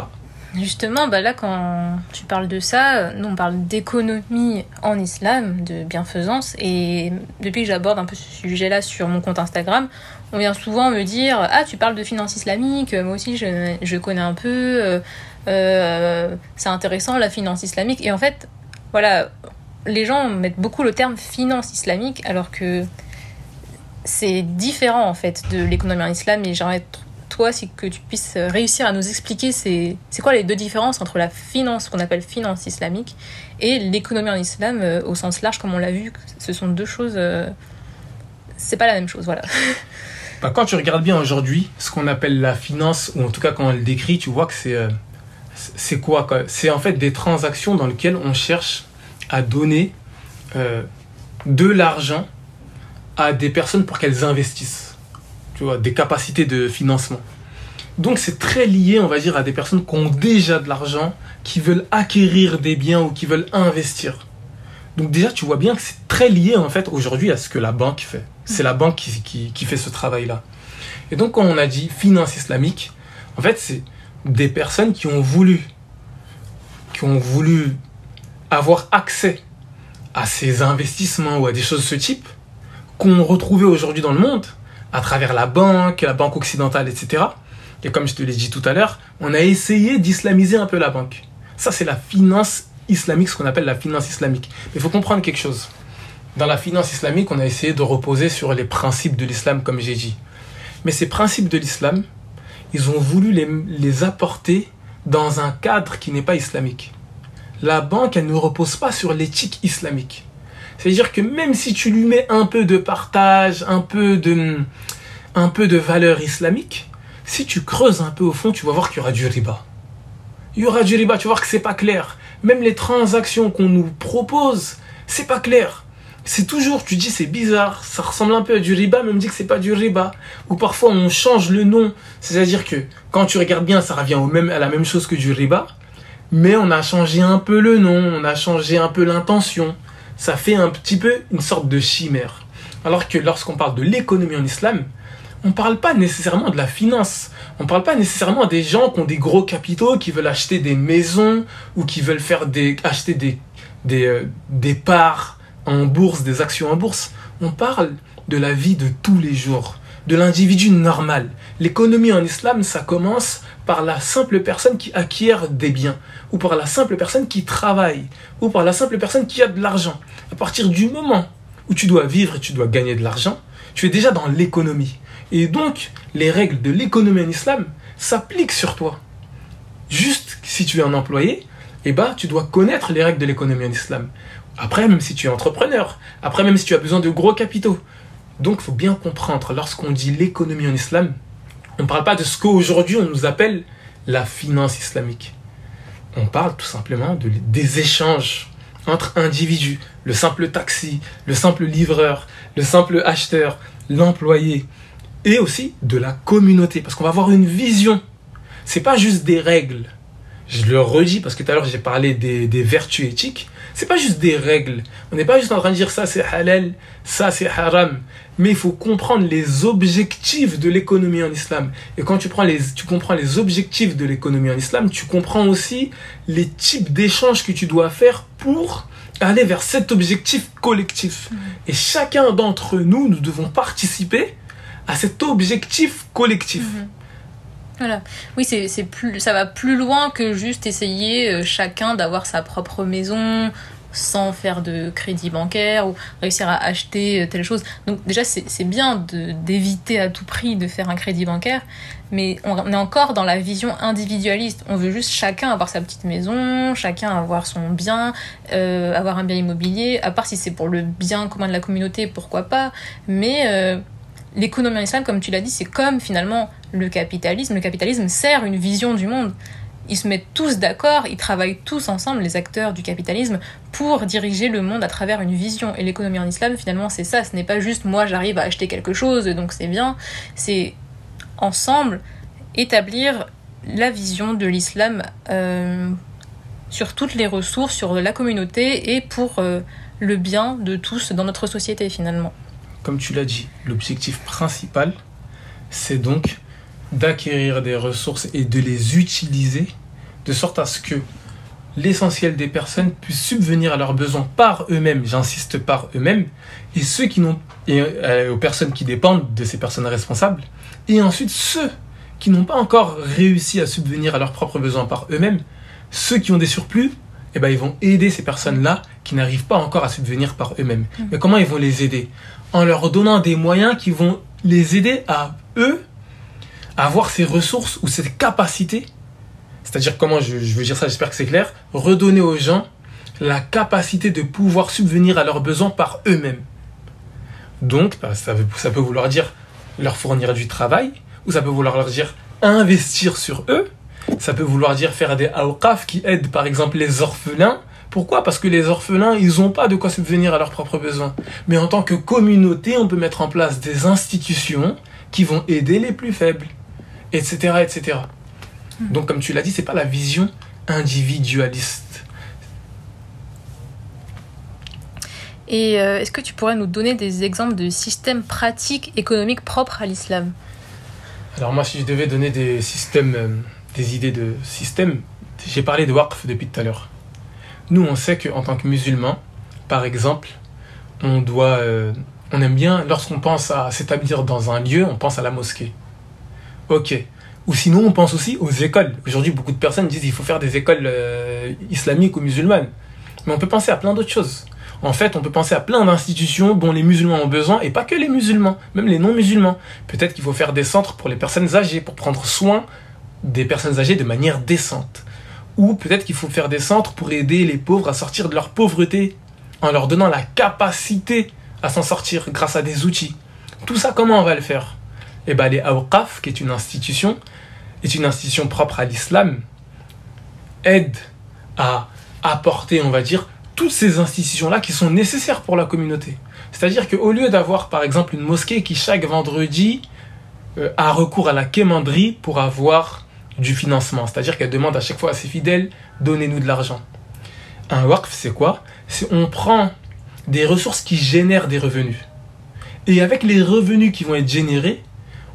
Justement, là, quand tu parles de ça, nous, on parle d'économie en islam, de bienfaisance, et depuis que j'aborde un peu ce sujet-là sur mon compte Instagram, on vient souvent me dire « Ah, tu parles de finance islamique, moi aussi, je connais un peu, c'est intéressant, la finance islamique. » Et en fait, voilà, les gens mettent beaucoup le terme finance islamique, alors que c'est différent, en fait, de l'économie en islam, et j'aimerais toi, c'est que tu puisses réussir à nous expliquer c'est quoi les deux différences entre la finance, qu'on appelle finance islamique, et l'économie en islam au sens large, comme on l'a vu. Ce sont deux choses, c'est pas la même chose, voilà. Quand tu regardes bien aujourd'hui, ce qu'on appelle la finance, ou en tout cas quand on le décrit, tu vois que c'est quoi? C'est en fait des transactions dans lesquelles on cherche à donner de l'argent à des personnes pour qu'elles investissent. Tu vois, des capacités de financement. Donc c'est très lié, on va dire, à des personnes qui ont déjà de l'argent, qui veulent acquérir des biens ou qui veulent investir. Donc déjà, tu vois bien que c'est très lié, en fait, aujourd'hui à ce que la banque fait. C'est la banque qui fait ce travail-là. Et donc, quand on a dit finance islamique, en fait, c'est des personnes qui ont voulu avoir accès à ces investissements ou à des choses de ce type qu'on retrouvait aujourd'hui dans le monde, à travers la banque occidentale, etc. Et comme je te l'ai dit tout à l'heure, on a essayé d'islamiser un peu la banque. Ça, c'est la finance islamique, ce qu'on appelle la finance islamique. Mais il faut comprendre quelque chose. Dans la finance islamique, on a essayé de reposer sur les principes de l'islam, comme j'ai dit. Mais ces principes de l'islam, ils ont voulu les apporter dans un cadre qui n'est pas islamique. La banque, elle ne repose pas sur l'éthique islamique. C'est-à-dire que même si tu lui mets un peu de partage, un peu de valeur islamique, si tu creuses un peu au fond, tu vas voir qu'il y aura du riba. Il y aura du riba, tu vas voir que c'est pas clair. Même les transactions qu'on nous propose, c'est pas clair. C'est toujours, tu dis c'est bizarre, ça ressemble un peu à du riba, mais on me dit que c'est pas du riba. Ou parfois on change le nom, c'est-à-dire que quand tu regardes bien, ça revient à la même chose que du riba, mais on a changé un peu le nom, on a changé un peu l'intention. Ça fait un petit peu une sorte de chimère. Alors que lorsqu'on parle de l'économie en islam, on ne parle pas nécessairement de la finance. On ne parle pas nécessairement des gens qui ont des gros capitaux, qui veulent acheter des maisons ou qui veulent acheter des parts en bourse, des actions en bourse. On parle de la vie de tous les jours, de l'individu normal. L'économie en islam, ça commence par la simple personne qui acquiert des biens, ou par la simple personne qui travaille, ou par la simple personne qui a de l'argent. À partir du moment où tu dois vivre et tu dois gagner de l'argent, tu es déjà dans l'économie. Et donc, les règles de l'économie en islam s'appliquent sur toi. Juste si tu es un employé, tu dois connaître les règles de l'économie en islam. Après, même si tu es entrepreneur, après, même si tu as besoin de gros capitaux. Donc, il faut bien comprendre, lorsqu'on dit l'économie en islam, on ne parle pas de ce qu'aujourd'hui on nous appelle la finance islamique. On parle tout simplement des échanges entre individus, le simple taxi, le simple livreur, le simple acheteur, l'employé, et aussi de la communauté, parce qu'on va avoir une vision. C'est pas juste des règles. Je le redis parce que tout à l'heure j'ai parlé des vertus éthiques. C'est pas juste des règles. On n'est pas juste en train de dire ça c'est halal, ça c'est haram. Mais il faut comprendre les objectifs de l'économie en islam. Et quand tu comprends les objectifs de l'économie en islam, tu comprends aussi les types d'échanges que tu dois faire pour aller vers cet objectif collectif. Et chacun d'entre nous, nous devons participer à cet objectif collectif. Voilà. Oui, ça va plus loin que juste essayer chacun d'avoir sa propre maison sans faire de crédit bancaire ou réussir à acheter telle chose. Donc déjà, c'est bien d'éviter à tout prix de faire un crédit bancaire, mais on est encore dans la vision individualiste. On veut juste chacun avoir sa petite maison, chacun avoir son bien, avoir un bien immobilier, à part si c'est pour le bien commun de la communauté, pourquoi pas, mais... l'économie en islam, comme tu l'as dit, c'est comme finalement le capitalisme. Le capitalisme sert une vision du monde. Ils se mettent tous d'accord, ils travaillent tous ensemble, les acteurs du capitalisme, pour diriger le monde à travers une vision. Et l'économie en islam, finalement, c'est ça. Ce n'est pas juste moi, j'arrive à acheter quelque chose, donc c'est bien. C'est ensemble établir la vision de l'islam sur toutes les ressources, sur la communauté et pour le bien de tous dans notre société, finalement. Comme tu l'as dit, l'objectif principal, c'est donc d'acquérir des ressources et de les utiliser de sorte à ce que l'essentiel des personnes puissent subvenir à leurs besoins par eux-mêmes, j'insiste par eux-mêmes, et ceux qui n'ont aux personnes qui dépendent de ces personnes responsables, et ensuite ceux qui n'ont pas encore réussi à subvenir à leurs propres besoins par eux-mêmes, ceux qui ont des surplus, ils vont aider ces personnes-là qui n'arrivent pas encore à subvenir par eux-mêmes. Mais comment ils vont les aider ? En leur donnant des moyens qui vont les aider à eux à avoir ces ressources ou cette capacité. C'est-à-dire, comment je veux dire ça, j'espère que c'est clair, redonner aux gens la capacité de pouvoir subvenir à leurs besoins par eux-mêmes. Donc, ça peut vouloir dire leur fournir du travail, ou ça peut vouloir leur dire investir sur eux, ça peut vouloir dire faire des awqaf qui aident par exemple les orphelins. Pourquoi ? Parce que les orphelins, ils n'ont pas de quoi subvenir à leurs propres besoins. Mais en tant que communauté, on peut mettre en place des institutions qui vont aider les plus faibles, etc., etc. Donc, comme tu l'as dit, c'est pas la vision individualiste. Et est-ce que tu pourrais nous donner des exemples de systèmes pratiques économiques propres à l'islam ? Alors moi, si je devais donner des systèmes, des idées de systèmes, j'ai parlé de waqf depuis tout à l'heure. Nous, on sait qu'en tant que musulmans, par exemple, on aime bien, lorsqu'on pense à s'établir dans un lieu, on pense à la mosquée. Ok. Ou sinon, on pense aussi aux écoles. Aujourd'hui, beaucoup de personnes disent qu'il faut faire des écoles islamiques ou musulmanes. Mais on peut penser à plein d'autres choses. En fait, on peut penser à plein d'institutions dont les musulmans ont besoin, et pas que les musulmans, même les non-musulmans. Peut-être qu'il faut faire des centres pour les personnes âgées, pour prendre soin des personnes âgées de manière décente. Ou peut-être qu'il faut faire des centres pour aider les pauvres à sortir de leur pauvreté, en leur donnant la capacité à s'en sortir grâce à des outils. Tout ça, comment on va le faire ? Les Awqaf, qui est une institution propre à l'islam, aide à apporter, on va dire, toutes ces institutions-là qui sont nécessaires pour la communauté. C'est-à-dire qu'au lieu d'avoir, par exemple, une mosquée qui, chaque vendredi, a recours à la quémanderie pour avoir du financement, c'est-à-dire qu'elle demande à chaque fois à ses fidèles, donnez-nous de l'argent. Un waqf, c'est quoi ? C'est on prend des ressources qui génèrent des revenus. Et avec les revenus qui vont être générés,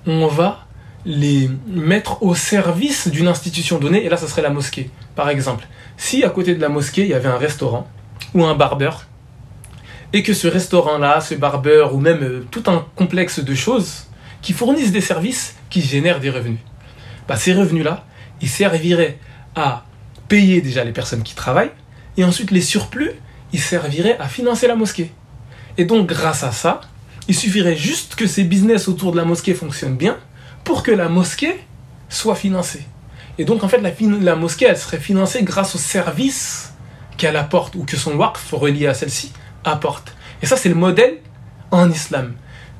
on va les mettre au service d'une institution donnée, et là, ça serait la mosquée. Par exemple, si à côté de la mosquée, il y avait un restaurant ou un barbeur, et que ce restaurant-là, ce barbeur, ou même tout un complexe de choses qui fournissent des services qui génèrent des revenus. Ces revenus-là, ils serviraient à payer déjà les personnes qui travaillent, et ensuite les surplus, ils serviraient à financer la mosquée. Et donc grâce à ça, il suffirait juste que ces business autour de la mosquée fonctionnent bien pour que la mosquée soit financée. Et donc en fait la mosquée, elle serait financée grâce aux services qu'elle apporte, ou que son waqf relié à celle-ci apporte. Et ça, c'est le modèle en islam.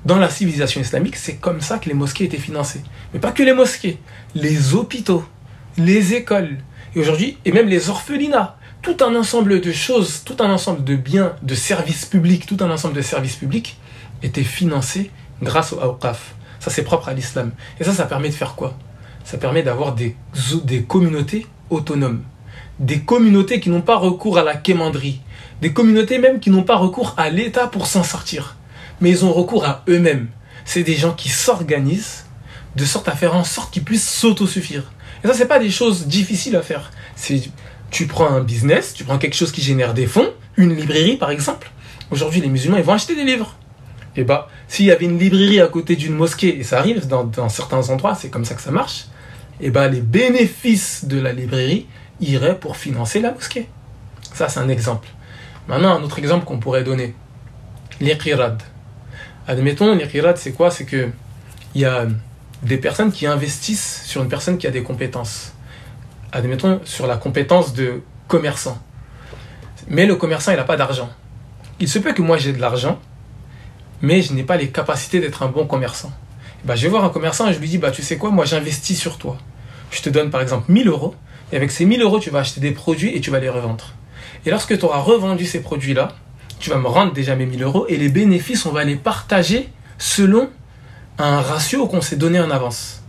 Dans la civilisation islamique, c'est comme ça que les mosquées étaient financées. Mais pas que les mosquées, les hôpitaux, les écoles, et aujourd'hui, et même les orphelinats. Tout un ensemble de choses, tout un ensemble de biens, de services publics, tout un ensemble de services publics était financé grâce au awqaf. Ça, c'est propre à l'islam. Et ça permet de faire quoi? Ça permet d'avoir des communautés autonomes. Des communautés qui n'ont pas recours à la quémanderie. Des communautés même qui n'ont pas recours à l'État pour s'en sortir. Mais ils ont recours à eux-mêmes. C'est des gens qui s'organisent de sorte à faire en sorte qu'ils puissent s'autosuffire. Et ça, c'est pas des choses difficiles à faire. Tu prends un business, tu prends quelque chose qui génère des fonds, une librairie par exemple. Aujourd'hui, les musulmans, ils vont acheter des livres. Et s'il y avait une librairie à côté d'une mosquée, et ça arrive dans certains endroits, c'est comme ça que ça marche, et les bénéfices de la librairie iraient pour financer la mosquée. Ça, c'est un exemple. Maintenant, un autre exemple qu'on pourrait donner. L'iqirad. Admettons, l'iqirad, c'est quoi? C'est que il y a des personnes qui investissent sur une personne qui a des compétences. Admettons, sur la compétence de commerçant. Mais le commerçant, il n'a pas d'argent. Il se peut que moi, j'ai de l'argent, mais je n'ai pas les capacités d'être un bon commerçant. Je vais voir un commerçant et je lui dis, tu sais quoi, moi, j'investis sur toi. Je te donne, par exemple, 1000 euros, et avec ces 1000 euros, tu vas acheter des produits et tu vas les revendre. Et lorsque tu auras revendu ces produits-là, tu vas me rendre déjà mes 1000 euros, et les bénéfices, on va les partager selon un ratio qu'on s'est donné en avance.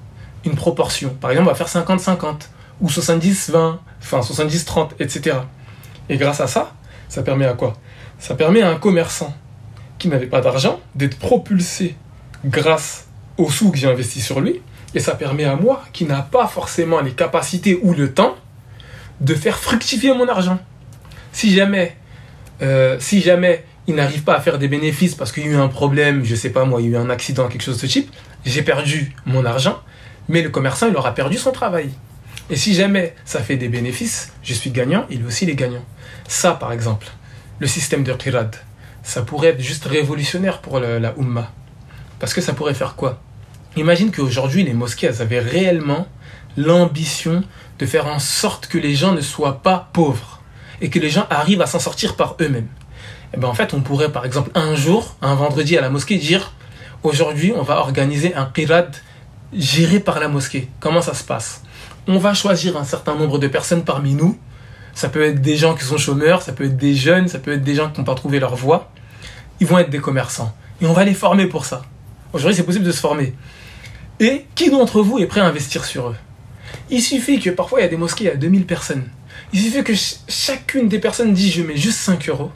Une proportion. Par exemple, on va faire 50-50. Ou 70-20, enfin 70-30, etc. Et grâce à ça, ça permet à quoi? Ça permet à un commerçant qui n'avait pas d'argent d'être propulsé grâce aux sous que j'ai investis sur lui, et ça permet à moi, qui n'a pas forcément les capacités ou le temps, de faire fructifier mon argent. Si jamais il n'arrive pas à faire des bénéfices parce qu'il y a eu un problème, je sais pas moi, il y a eu un accident, quelque chose de ce type, j'ai perdu mon argent, mais le commerçant, il aura perdu son travail. Et si jamais ça fait des bénéfices, je suis gagnant, il aussi il est gagnant. Ça, par exemple, le système de qirad, ça pourrait être juste révolutionnaire pour la Ummah. Parce que ça pourrait faire quoi? Imagine qu'aujourd'hui, les mosquées, elles avaient réellement l'ambition de faire en sorte que les gens ne soient pas pauvres et que les gens arrivent à s'en sortir par eux-mêmes. En fait, on pourrait, par exemple, un jour, un vendredi à la mosquée, dire « Aujourd'hui, on va organiser un qirad géré par la mosquée. » Comment ça se passe? On va choisir un certain nombre de personnes parmi nous. Ça peut être des gens qui sont chômeurs, ça peut être des jeunes, ça peut être des gens qui n'ont pas trouvé leur voie. Ils vont être des commerçants. Et on va les former pour ça. Aujourd'hui, c'est possible de se former. Et qui d'entre vous est prêt à investir sur eux? Il suffit que parfois, il y a des mosquées, il y a 2000 personnes. Il suffit que chacune des personnes dise « je mets juste 5 euros ».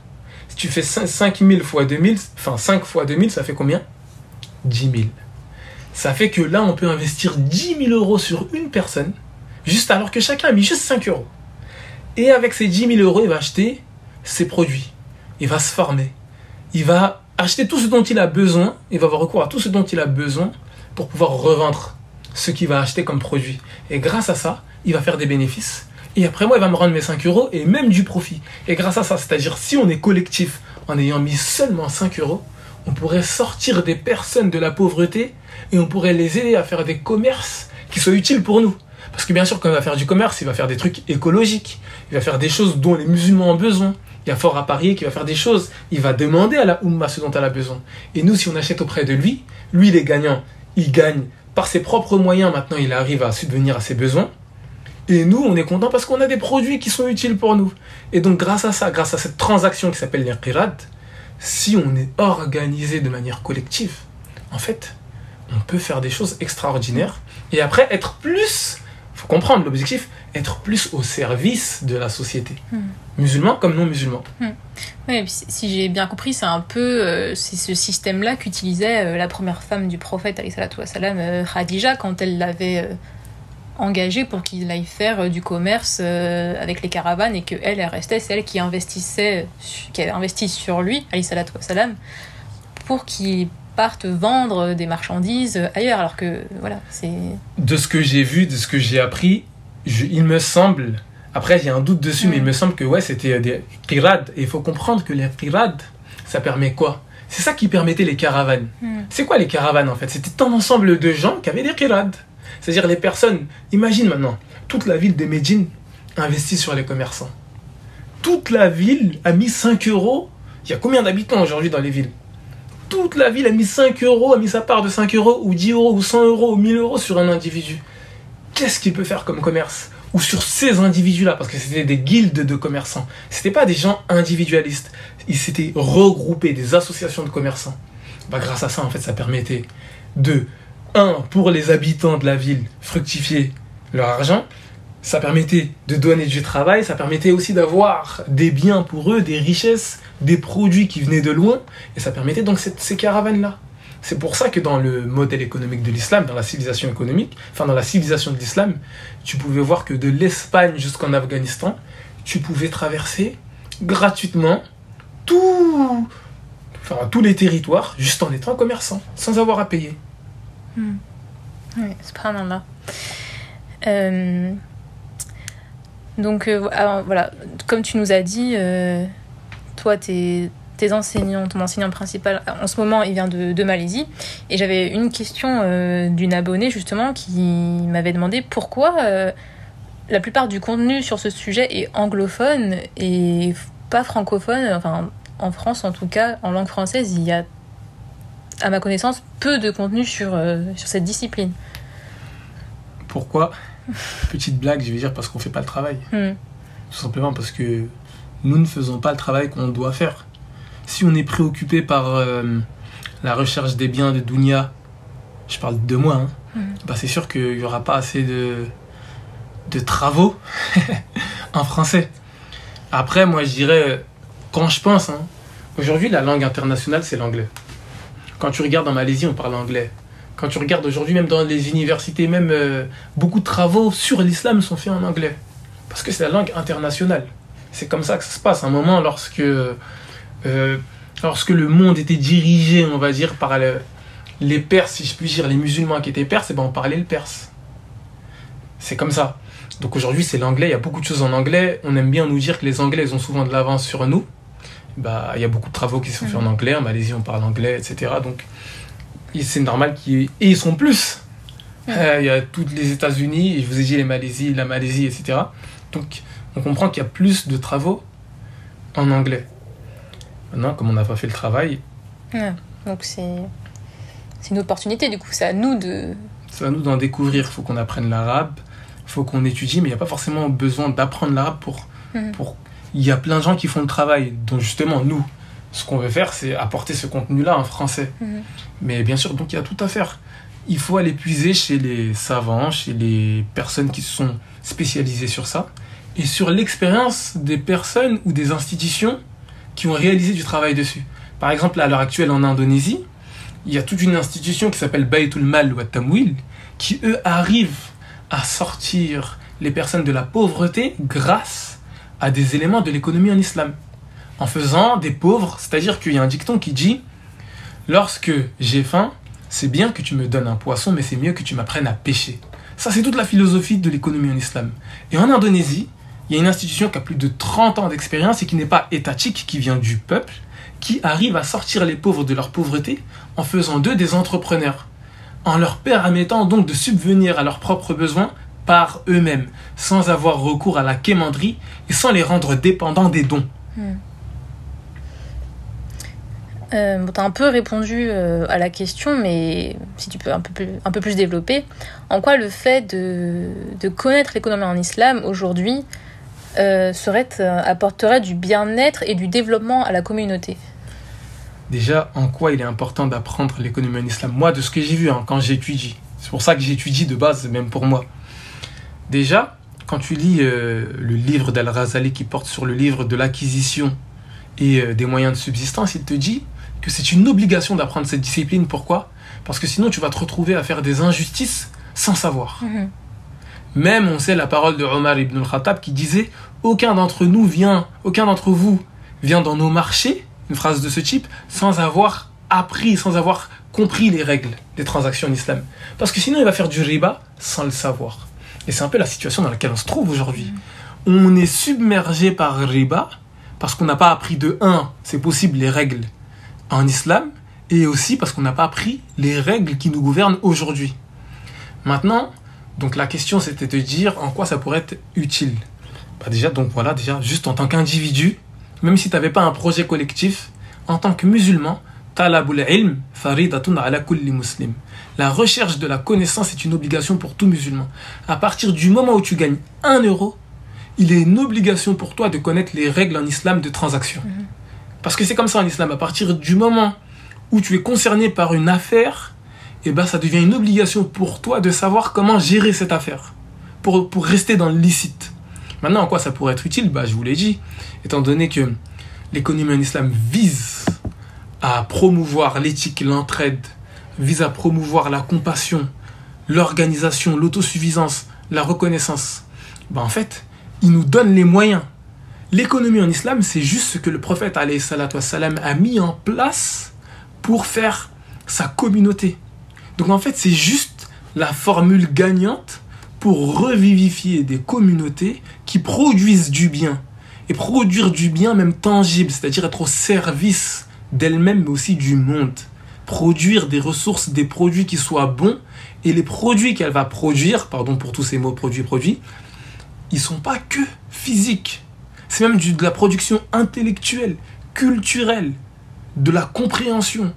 Si tu fais 5000 fois 2000, enfin 5 fois 2000, ça fait combien? 10 000. Ça fait que là, on peut investir 10 000 euros sur une personne, juste alors que chacun a mis juste 5 euros. Et avec ces 10 000 euros, il va acheter ses produits. Il va se former. Il va acheter tout ce dont il a besoin. Il va avoir recours à tout ce dont il a besoin pour pouvoir revendre ce qu'il va acheter comme produit. Et grâce à ça, il va faire des bénéfices. Et après moi, il va me rendre mes 5 euros et même du profit. Et grâce à ça, c'est-à-dire si on est collectif en ayant mis seulement 5 euros, on pourrait sortir des personnes de la pauvreté et on pourrait les aider à faire des commerces qui soient utiles pour nous. Parce que bien sûr, quand il va faire du commerce, il va faire des trucs écologiques. Il va faire des choses dont les musulmans ont besoin. Il y a fort à parier qu'il va faire des choses. Il va demander à la Oumma ce dont elle a besoin. Et nous, si on achète auprès de lui, lui, il est gagnant. Il gagne par ses propres moyens. Maintenant, il arrive à subvenir à ses besoins. Et nous, on est content parce qu'on a des produits qui sont utiles pour nous. Et donc, grâce à ça, grâce à cette transaction qui s'appelle l'Iqirad, si on est organisé de manière collective, en fait, on peut faire des choses extraordinaires. Et après, être plus... faut comprendre l'objectif, être plus au service de la société. Musulmans comme non musulmans. Oui, si j'ai bien compris, c'est un peu c'est ce système-là qu'utilisait la première femme du prophète, Khadija, quand elle l'avait engagée pour qu'il aille faire du commerce avec les caravanes et qu'elle restait, c'est elle qui investissait, qui avait investi sur lui, alayhi salatu wassalam, pour qu'il parte vendre des marchandises ailleurs, alors que voilà, c'est... De ce que j'ai vu, de ce que j'ai appris, il me semble, après il y a un doute dessus, mais il me semble que ouais, c'était des qirad, et il faut comprendre que les qirad, ça permet quoi? C'est ça qui permettait les caravanes. C'est quoi les caravanes en fait? C'était un ensemble de gens qui avaient des qirad. C'est-à-dire les personnes, imagine maintenant, toute la ville de Médine investit sur les commerçants. Toute la ville a mis 5 euros. Il y a combien d'habitants aujourd'hui dans les villes? Toute la ville a mis 5 euros, a mis sa part de 5 euros, ou 10 euros, ou 100 euros, ou 1000 euros sur un individu. Qu'est-ce qu'il peut faire comme commerce? Ou sur ces individus-là, parce que c'était des guildes de commerçants. C'était pas des gens individualistes. Ils s'étaient regroupés, des associations de commerçants. Grâce à ça, en fait, ça permettait de... pour les habitants de la ville, fructifier leur argent. Ça permettait de donner du travail. Ça permettait aussi d'avoir des biens pour eux, des richesses, des produits qui venaient de loin. Et ça permettait donc ces caravanes-là. C'est pour ça que dans le modèle économique de l'islam, dans la civilisation économique, enfin dans la civilisation de l'islam, tu pouvais voir que de l'Espagne jusqu'en Afghanistan, tu pouvais traverser gratuitement tous les territoires juste en étant commerçant, sans avoir à payer. Oui, subhanallah. Donc voilà, comme tu nous as dit, toi ton enseignant principal en ce moment il vient de Malaisie, et j'avais une question d'une abonnée justement qui m'avait demandé pourquoi la plupart du contenu sur ce sujet est anglophone et pas francophone. Enfin, en France en tout cas, en langue française, il y a, à ma connaissance, peu de contenu sur cette discipline. Pourquoi? Petite blague, je vais dire parce qu'on fait pas le travail. Tout simplement parce que nous ne faisons pas le travail qu'on doit faire. Si on est préoccupé par la recherche des biens de Dunya, je parle de moi, c'est sûr qu'il n'y aura pas assez de travaux en français. Après, moi je dirais, quand je pense, aujourd'hui la langue internationale c'est l'anglais. Quand tu regardes en Malaisie, on parle anglais. Quand tu regardes aujourd'hui, même dans les universités, même beaucoup de travaux sur l'islam sont faits en anglais. Parce que c'est la langue internationale. C'est comme ça que ça se passe. À un moment, lorsque le monde était dirigé, on va dire, par les Perses, si je puis dire, les musulmans qui étaient perses, on parlait le perse. C'est comme ça. Donc aujourd'hui, c'est l'anglais. Il y a beaucoup de choses en anglais. On aime bien nous dire que les Anglais, ils ont souvent de l'avance sur nous. Il y a beaucoup de travaux qui sont faits en anglais. En Malaisie, on parle anglais, etc. Donc, c'est normal et ils sont plus. Il y a toutes les États-Unis, et je vous ai dit la Malaisie, etc. Donc, on comprend qu'il y a plus de travaux en anglais. Maintenant, comme on n'a pas fait le travail... donc, c'est une opportunité, du coup. C'est à nous d'en découvrir. Il faut qu'on apprenne l'arabe, il faut qu'on étudie, mais il n'y a pas forcément besoin d'apprendre l'arabe pour... Il y a plein de gens qui font le travail. Donc, justement, nous... Ce qu'on veut faire, c'est apporter ce contenu-là en français. Mais bien sûr, donc il y a tout à faire. Il faut aller puiser chez les savants, chez les personnes qui sont spécialisées sur ça, et sur l'expérience des personnes ou des institutions qui ont réalisé du travail dessus. Par exemple, à l'heure actuelle en Indonésie, il y a toute une institution qui s'appelle Baitul Mal wa Tamwil, qui eux arrivent à sortir les personnes de la pauvreté grâce à des éléments de l'économie en islam. En faisant des pauvres, c'est-à-dire qu'il y a un dicton qui dit « Lorsque j'ai faim, c'est bien que tu me donnes un poisson, mais c'est mieux que tu m'apprennes à pêcher. » Ça, c'est toute la philosophie de l'économie en islam. Et en Indonésie, il y a une institution qui a plus de 30 ans d'expérience et qui n'est pas étatique, qui vient du peuple, qui arrive à sortir les pauvres de leur pauvreté en faisant d'eux des entrepreneurs, en leur permettant donc de subvenir à leurs propres besoins par eux-mêmes, sans avoir recours à la quémanderie et sans les rendre dépendants des dons. Tu as un peu répondu à la question, mais si tu peux un peu plus développer, en quoi le fait de connaître l'économie en islam aujourd'hui apporterait du bien-être et du développement à la communauté? Déjà, en quoi il est important d'apprendre l'économie en islam? Moi, de ce que j'ai vu quand j'étudie, c'est pour ça que j'étudie de base, même pour moi. Déjà, quand tu lis le livre d'Al-Ghazali qui porte sur le livre de l'acquisition et des moyens de subsistance, il te dit que c'est une obligation d'apprendre cette discipline. Pourquoi? Parce que sinon tu vas te retrouver à faire des injustices sans savoir. Même, on sait la parole de Omar ibn al-Khattab qui disait « Aucun d'entre vous vient dans nos marchés », une phrase de ce type, sans avoir appris, sans avoir compris les règles des transactions en islam. Parce que sinon, il va faire du riba sans le savoir. Et c'est un peu la situation dans laquelle on se trouve aujourd'hui. On est submergé par riba parce qu'on n'a pas appris de 1, c'est possible, les règles en islam, et aussi parce qu'on n'a pas appris les règles qui nous gouvernent aujourd'hui. Maintenant, donc la question c'était de dire en quoi ça pourrait être utile. Déjà, juste en tant qu'individu, même si tu n'avais pas un projet collectif, en tant que musulman, talabul ilm faridatun ala kulli muslim. La recherche de la connaissance est une obligation pour tout musulman. À partir du moment où tu gagnes 1 euro, il est une obligation pour toi de connaître les règles en islam de transaction. Parce que c'est comme ça en islam. À partir du moment où tu es concerné par une affaire, ça devient une obligation pour toi de savoir comment gérer cette affaire pour rester dans le licite. Maintenant, en quoi ça pourrait être utile ? Je vous l'ai dit, étant donné que l'économie en islam vise à promouvoir l'éthique, l'entraide, vise à promouvoir la compassion, l'organisation, l'autosuffisance, la reconnaissance. En fait, il nous donne les moyens. L'économie en islam, c'est juste ce que le prophète alayhi salatu wassalam a mis en place pour faire sa communauté. Donc en fait, c'est juste la formule gagnante pour revivifier des communautés qui produisent du bien. Et produire du bien même tangible, c'est-à-dire être au service d'elles-mêmes, mais aussi du monde. Produire des ressources, des produits qui soient bons. Et les produits qu'elle va produire, pardon pour tous ces mots produits, ils ne sont pas que physiques. C'est même de la production intellectuelle, culturelle, de la compréhension,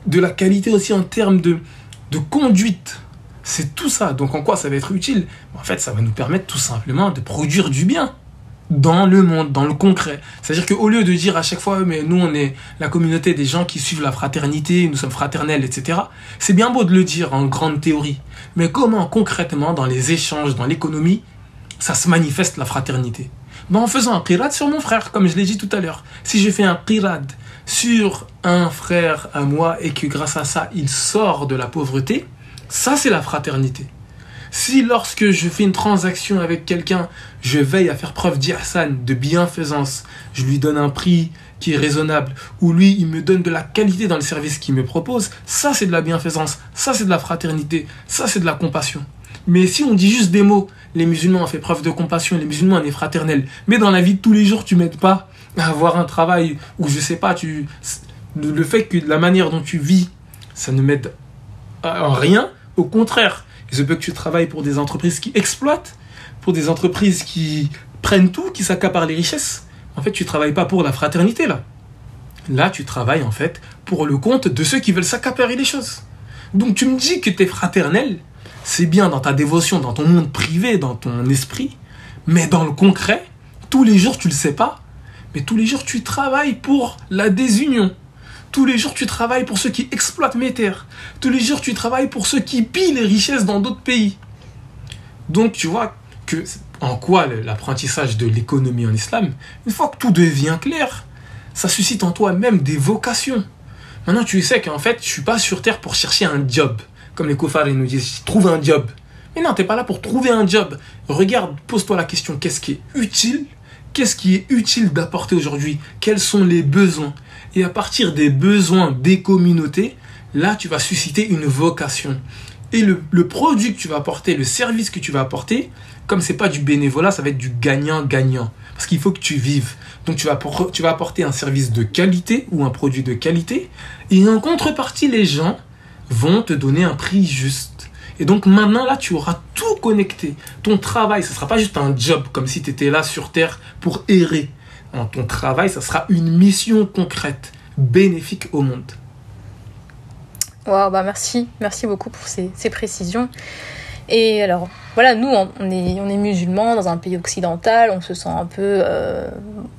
de la qualité aussi en termes de conduite. C'est tout ça. Donc en quoi ça va être utile ? En fait, ça va nous permettre tout simplement de produire du bien dans le monde, dans le concret. C'est-à-dire qu'au lieu de dire à chaque fois, mais nous on est la communauté des gens qui suivent la fraternité, nous sommes fraternels, etc. C'est bien beau de le dire en grande théorie. Mais comment concrètement, dans les échanges, dans l'économie, ça se manifeste la fraternité ? En faisant un qirad sur mon frère, comme je l'ai dit tout à l'heure. Si je fais un qirad sur un frère à moi et que grâce à ça, il sort de la pauvreté, ça c'est la fraternité. Si lorsque je fais une transaction avec quelqu'un, je veille à faire preuve d'ihsan, de bienfaisance, je lui donne un prix qui est raisonnable, ou lui il me donne de la qualité dans le service qu'il me propose, ça c'est de la bienfaisance, ça c'est de la fraternité, ça c'est de la compassion. Mais si on dit juste des mots, les musulmans ont fait preuve de compassion, les musulmans on est fraternels, mais dans la vie de tous les jours tu m'aides pas à avoir un travail, ou je sais pas, le fait que la manière dont tu vis, ça ne m'aide en rien, au contraire. Il se peut que tu travailles pour des entreprises qui exploitent, pour des entreprises qui prennent tout, qui s'accaparent les richesses. En fait, tu ne travailles pas pour la fraternité, là. Là, tu travailles, en fait, pour le compte de ceux qui veulent s'accaparer les choses. Donc, tu me dis que tu es fraternel, c'est bien dans ta dévotion, dans ton monde privé, dans ton esprit, mais dans le concret, tous les jours, tu ne le sais pas, mais tous les jours, tu travailles pour la désunion. Tous les jours, tu travailles pour ceux qui exploitent mes terres. Tous les jours, tu travailles pour ceux qui pillent les richesses dans d'autres pays. Donc, tu vois que en quoi l'apprentissage de l'économie en islam, une fois que tout devient clair, ça suscite en toi-même des vocations. Maintenant, tu sais qu'en fait, je ne suis pas sur terre pour chercher un job. Comme les kofars, ils nous disent, trouve un job. Mais non, tu n'es pas là pour trouver un job. Regarde, pose-toi la question, qu'est-ce qui est utile ? Qu'est-ce qui est utile d'apporter aujourd'hui ? Quels sont les besoins ? Et à partir des besoins des communautés, là, tu vas susciter une vocation. Et le produit que tu vas apporter, le service que tu vas apporter, comme ce n'est pas du bénévolat, ça va être du gagnant-gagnant. Parce qu'il faut que tu vives. Donc, tu vas apporter un service de qualité ou un produit de qualité. Et en contrepartie, les gens vont te donner un prix juste. Et donc, maintenant, là, tu auras tout connecté. Ton travail, ce ne sera pas juste un job, comme si tu étais là sur Terre pour errer. Ton travail, ça sera une mission concrète, bénéfique au monde. Wow, merci beaucoup pour ces précisions. Et alors, voilà, nous, on est musulmans dans un pays occidental, on se sent un peu,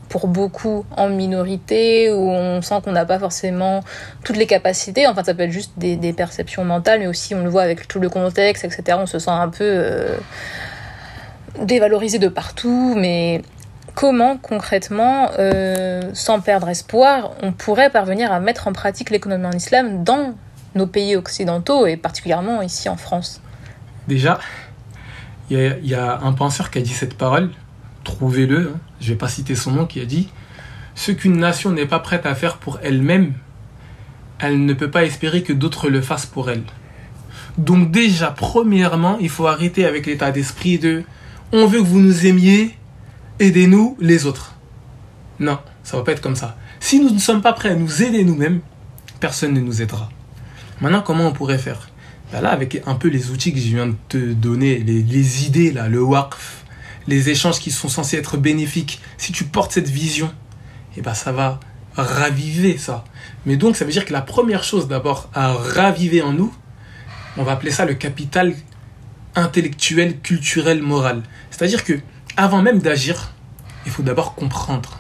pour beaucoup, en minorité, où on sent qu'on n'a pas forcément toutes les capacités. Enfin, ça peut être juste des perceptions mentales, mais aussi, on le voit avec tout le contexte, etc. On se sent un peu dévalorisé de partout, mais comment, concrètement, sans perdre espoir, on pourrait parvenir à mettre en pratique l'économie en islam dans nos pays occidentaux, et particulièrement ici en France ? Déjà, Il y a un penseur qui a dit cette parole, trouvez-le, hein, je ne vais pas citer son nom, qui a dit « Ce qu'une nation n'est pas prête à faire pour elle-même, elle ne peut pas espérer que d'autres le fassent pour elle. » Donc déjà, premièrement, il faut arrêter avec l'état d'esprit de « On veut que vous nous aimiez, aidez-nous les autres. » Non, ça ne va pas être comme ça. Si nous ne sommes pas prêts à nous aider nous-mêmes, personne ne nous aidera. Maintenant, comment on pourrait faire ? Ben là, avec un peu les outils que je viens de te donner, les idées, là, le waqf, les échanges qui sont censés être bénéfiques, si tu portes cette vision, eh ben ça va raviver ça. Mais donc, ça veut dire que la première chose d'abord à raviver en nous, on va appeler ça le capital intellectuel, culturel, moral. C'est-à-dire que avant même d'agir, il faut d'abord comprendre.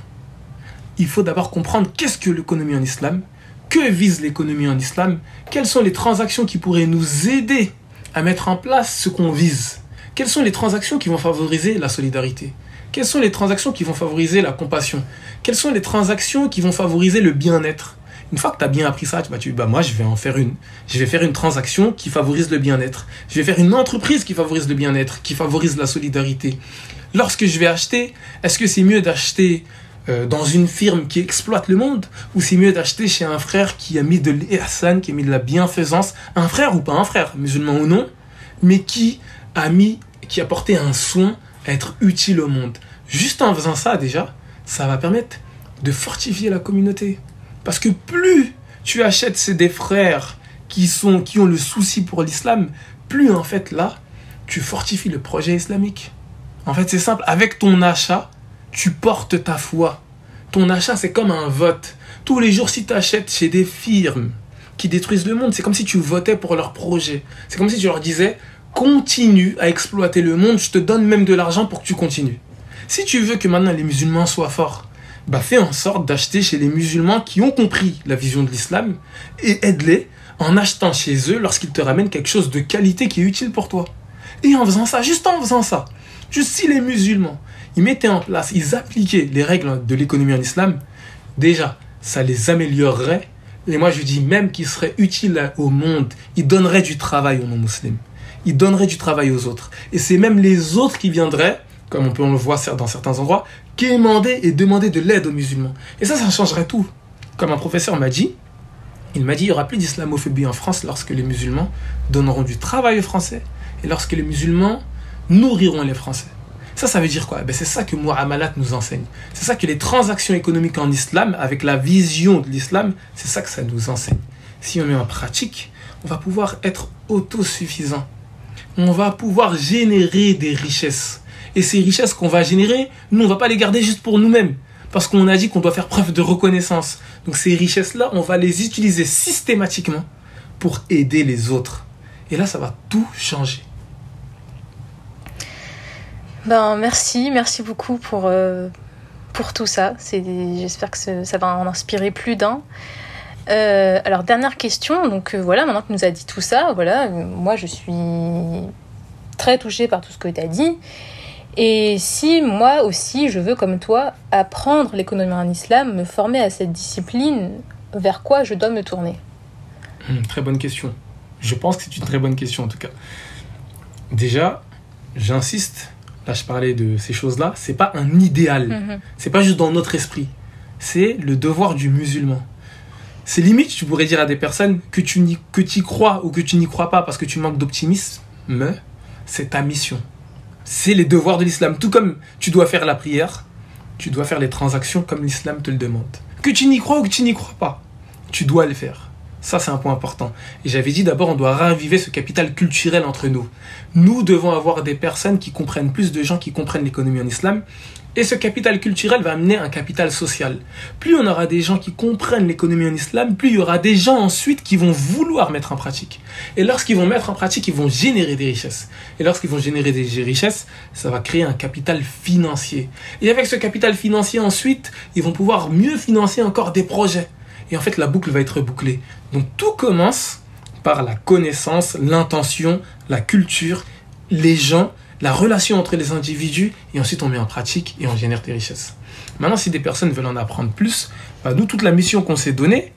Il faut d'abord comprendre qu'est-ce que l'économie en islam, que vise l'économie en islam, quelles sont les transactions qui pourraient nous aider à mettre en place ce qu'on vise, quelles sont les transactions qui vont favoriser la solidarité, quelles sont les transactions qui vont favoriser la compassion, quelles sont les transactions qui vont favoriser le bien-être. Une fois que tu as bien appris ça, tu vas te dire, bah moi je vais en faire une. Je vais faire une transaction qui favorise le bien-être. Je vais faire une entreprise qui favorise le bien-être, qui favorise la solidarité. Lorsque je vais acheter, est-ce que c'est mieux d'acheter dans une firme qui exploite le monde, ou c'est mieux d'acheter chez un frère qui a mis de l'ihsan, qui a mis de la bienfaisance, un frère ou pas un frère, musulman ou non, mais qui a porté un soin à être utile au monde. Juste en faisant ça déjà, ça va permettre de fortifier la communauté. Parce que plus tu achètes chez des frères qui ont le souci pour l'islam, plus en fait là, tu fortifies le projet islamique. En fait c'est simple, avec ton achat, tu portes ta foi. Ton achat, c'est comme un vote. Tous les jours, si tu achètes chez des firmes qui détruisent le monde, c'est comme si tu votais pour leur projet. C'est comme si tu leur disais, continue à exploiter le monde, je te donne même de l'argent pour que tu continues. Si tu veux que maintenant les musulmans soient forts, bah fais en sorte d'acheter chez les musulmans qui ont compris la vision de l'islam et aide-les en achetant chez eux lorsqu'ils te ramènent quelque chose de qualité qui est utile pour toi. Et en faisant ça, juste si les musulmans ils mettaient en place, ils appliquaient les règles de l'économie en islam, déjà, ça les améliorerait. Et moi, je dis même qu'ils seraient utiles au monde. Ils donneraient du travail aux non-musulmans. Ils donneraient du travail aux autres. Et c'est même les autres qui viendraient, comme on le voit dans certains endroits, quémander et demander de l'aide aux musulmans. Et ça changerait tout. Comme un professeur m'a dit, il n'y aura plus d'islamophobie en France lorsque les musulmans donneront du travail aux Français et lorsque les musulmans nourriront les Français. Ça veut dire quoi ? C'est ça que Mu'amalat nous enseigne. C'est ça que les transactions économiques en islam, avec la vision de l'islam, c'est ça que ça nous enseigne. Si on met en pratique, on va pouvoir être autosuffisant. On va pouvoir générer des richesses. Et ces richesses qu'on va générer, nous, on ne va pas les garder juste pour nous-mêmes. Parce qu'on a dit qu'on doit faire preuve de reconnaissance. Donc ces richesses-là, on va les utiliser systématiquement pour aider les autres. Et là, ça va tout changer. Merci beaucoup pour tout ça. J'espère que ça va en inspirer plus d'un. Alors dernière question, donc voilà, maintenant que tu nous as dit tout ça, voilà, moi je suis très touchée par tout ce que tu as dit. Et si moi aussi je veux comme toi apprendre l'économie en islam, me former à cette discipline, vers quoi je dois me tourner ? Très bonne question. Je pense que c'est une très bonne question en tout cas. Déjà, j'insiste. Là, je parlais de ces choses-là. C'est pas un idéal. C'est pas juste dans notre esprit. C'est le devoir du musulman. C'est limite, tu pourrais dire à des personnes que tu y crois ou que tu n'y crois pas parce que tu manques d'optimisme. Mais c'est ta mission. C'est les devoirs de l'islam. Tout comme tu dois faire la prière, tu dois faire les transactions comme l'islam te le demande. Que tu n'y crois ou que tu n'y crois pas, tu dois le faire. Ça, c'est un point important. Et j'avais dit d'abord, on doit raviver ce capital culturel entre nous. Nous devons avoir des personnes qui comprennent, plus de gens qui comprennent l'économie en islam. Et ce capital culturel va amener un capital social. Plus on aura des gens qui comprennent l'économie en islam, plus il y aura des gens ensuite qui vont vouloir mettre en pratique. Et lorsqu'ils vont mettre en pratique, ils vont générer des richesses. Et lorsqu'ils vont générer des richesses, ça va créer un capital financier. Et avec ce capital financier ensuite, ils vont pouvoir mieux financer encore des projets. Et en fait, la boucle va être bouclée. Donc tout commence par la connaissance, l'intention, la culture, les gens, la relation entre les individus, et ensuite on met en pratique et on génère des richesses. Maintenant, si des personnes veulent en apprendre plus, nous, toute la mission qu'on s'est donnée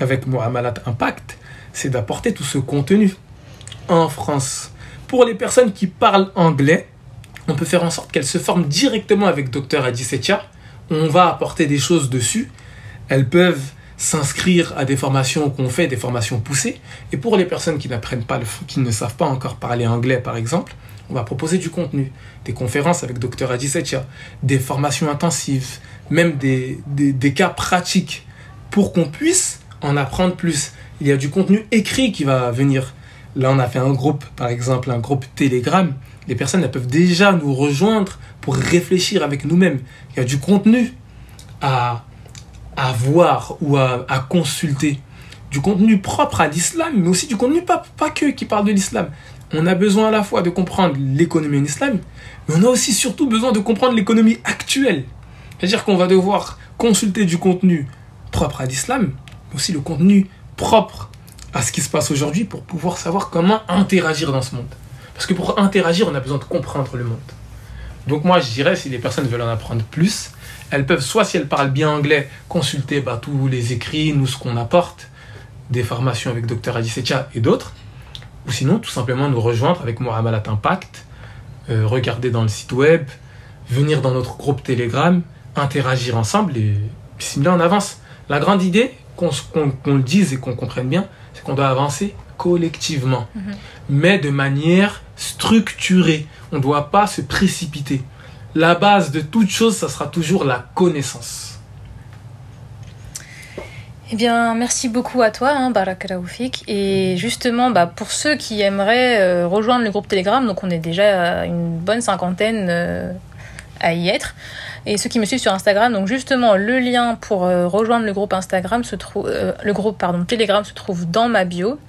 avec Mu'amalat Impact, c'est d'apporter tout ce contenu en France. Pour les personnes qui parlent anglais, on peut faire en sorte qu'elles se forment directement avec Dr Hadi Setia. On va apporter des choses dessus. Elles peuvent s'inscrire à des formations qu'on fait, des formations poussées. Et pour les personnes qui qui ne savent pas encore parler anglais, par exemple, on va proposer du contenu, des conférences avec Dr Hadi Setia, des formations intensives, même des cas pratiques pour qu'on puisse en apprendre plus. Il y a du contenu écrit qui va venir. Là, on a fait un groupe, par exemple, un groupe Telegram. Les personnes elles peuvent déjà nous rejoindre pour réfléchir avec nous-mêmes. Il y a du contenu à voir ou à consulter. Du contenu propre à l'islam, mais aussi du contenu pas que qui parle de l'islam. On a besoin à la fois de comprendre l'économie en islam, mais on a aussi surtout besoin de comprendre l'économie actuelle. C'est-à-dire qu'on va devoir consulter du contenu propre à l'islam, mais aussi le contenu propre à ce qui se passe aujourd'hui pour pouvoir savoir comment interagir dans ce monde. Parce que pour interagir, on a besoin de comprendre le monde. Donc moi, je dirais, si les personnes veulent en apprendre plus, elles peuvent, soit si elles parlent bien anglais, consulter tous les écrits, nous, ce qu'on apporte, des formations avec Dr Hadi Setia et d'autres, ou sinon, tout simplement nous rejoindre avec Muamalat Impact, regarder dans le site web, venir dans notre groupe Telegram, interagir ensemble et là, on avance. La grande idée, qu'on le dise et qu'on comprenne bien, c'est qu'on doit avancer collectivement, mais de manière structurée. On ne doit pas se précipiter. La base de toute chose, ça sera toujours la connaissance. Eh bien, merci beaucoup à toi, Barakallahu Fik. Et justement, pour ceux qui aimeraient rejoindre le groupe Telegram, donc on est déjà une bonne cinquantaine à y être. Et ceux qui me suivent sur Instagram, donc justement, le lien pour rejoindre le groupe Telegram se trouve dans ma bio.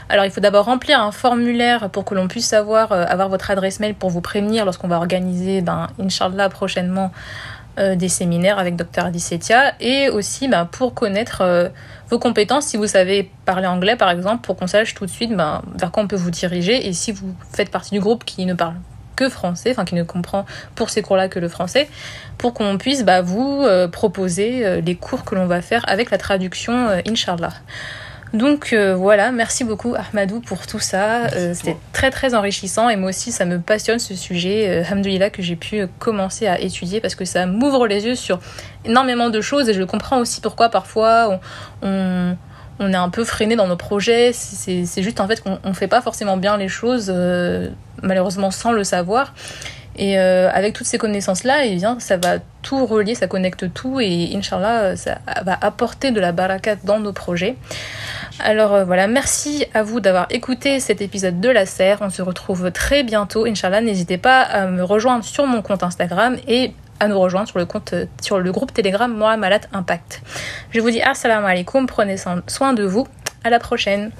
Alors, il faut d'abord remplir un formulaire pour que l'on puisse avoir votre adresse mail pour vous prévenir lorsqu'on va organiser, Inch'Allah, prochainement, des séminaires avec Dr Hadi Setia. Et aussi, pour connaître vos compétences, si vous savez parler anglais, par exemple, pour qu'on sache tout de suite vers quoi on peut vous diriger. Et si vous faites partie du groupe qui ne parle que français, qui ne comprend pour ces cours-là que le français, pour qu'on puisse vous proposer les cours que l'on va faire avec la traduction, Inch'Allah. Donc voilà, merci beaucoup Ahmadou pour tout ça. C'était très très enrichissant et moi aussi ça me passionne ce sujet, alhamdoulilah, que j'ai pu commencer à étudier parce que ça m'ouvre les yeux sur énormément de choses et je comprends aussi pourquoi parfois on est un peu freiné dans nos projets. C'est juste en fait qu'on ne fait pas forcément bien les choses, malheureusement sans le savoir. Et avec toutes ces connaissances-là, ça va tout relier, ça connecte tout et Inch'Allah, ça va apporter de la barakat dans nos projets. Alors voilà, merci à vous d'avoir écouté cet épisode de la serre. On se retrouve très bientôt, Inch'Allah. N'hésitez pas à me rejoindre sur mon compte Instagram et à nous rejoindre sur le groupe Telegram Muamalat Impact. Je vous dis assalamu alaikum, prenez soin de vous. À la prochaine.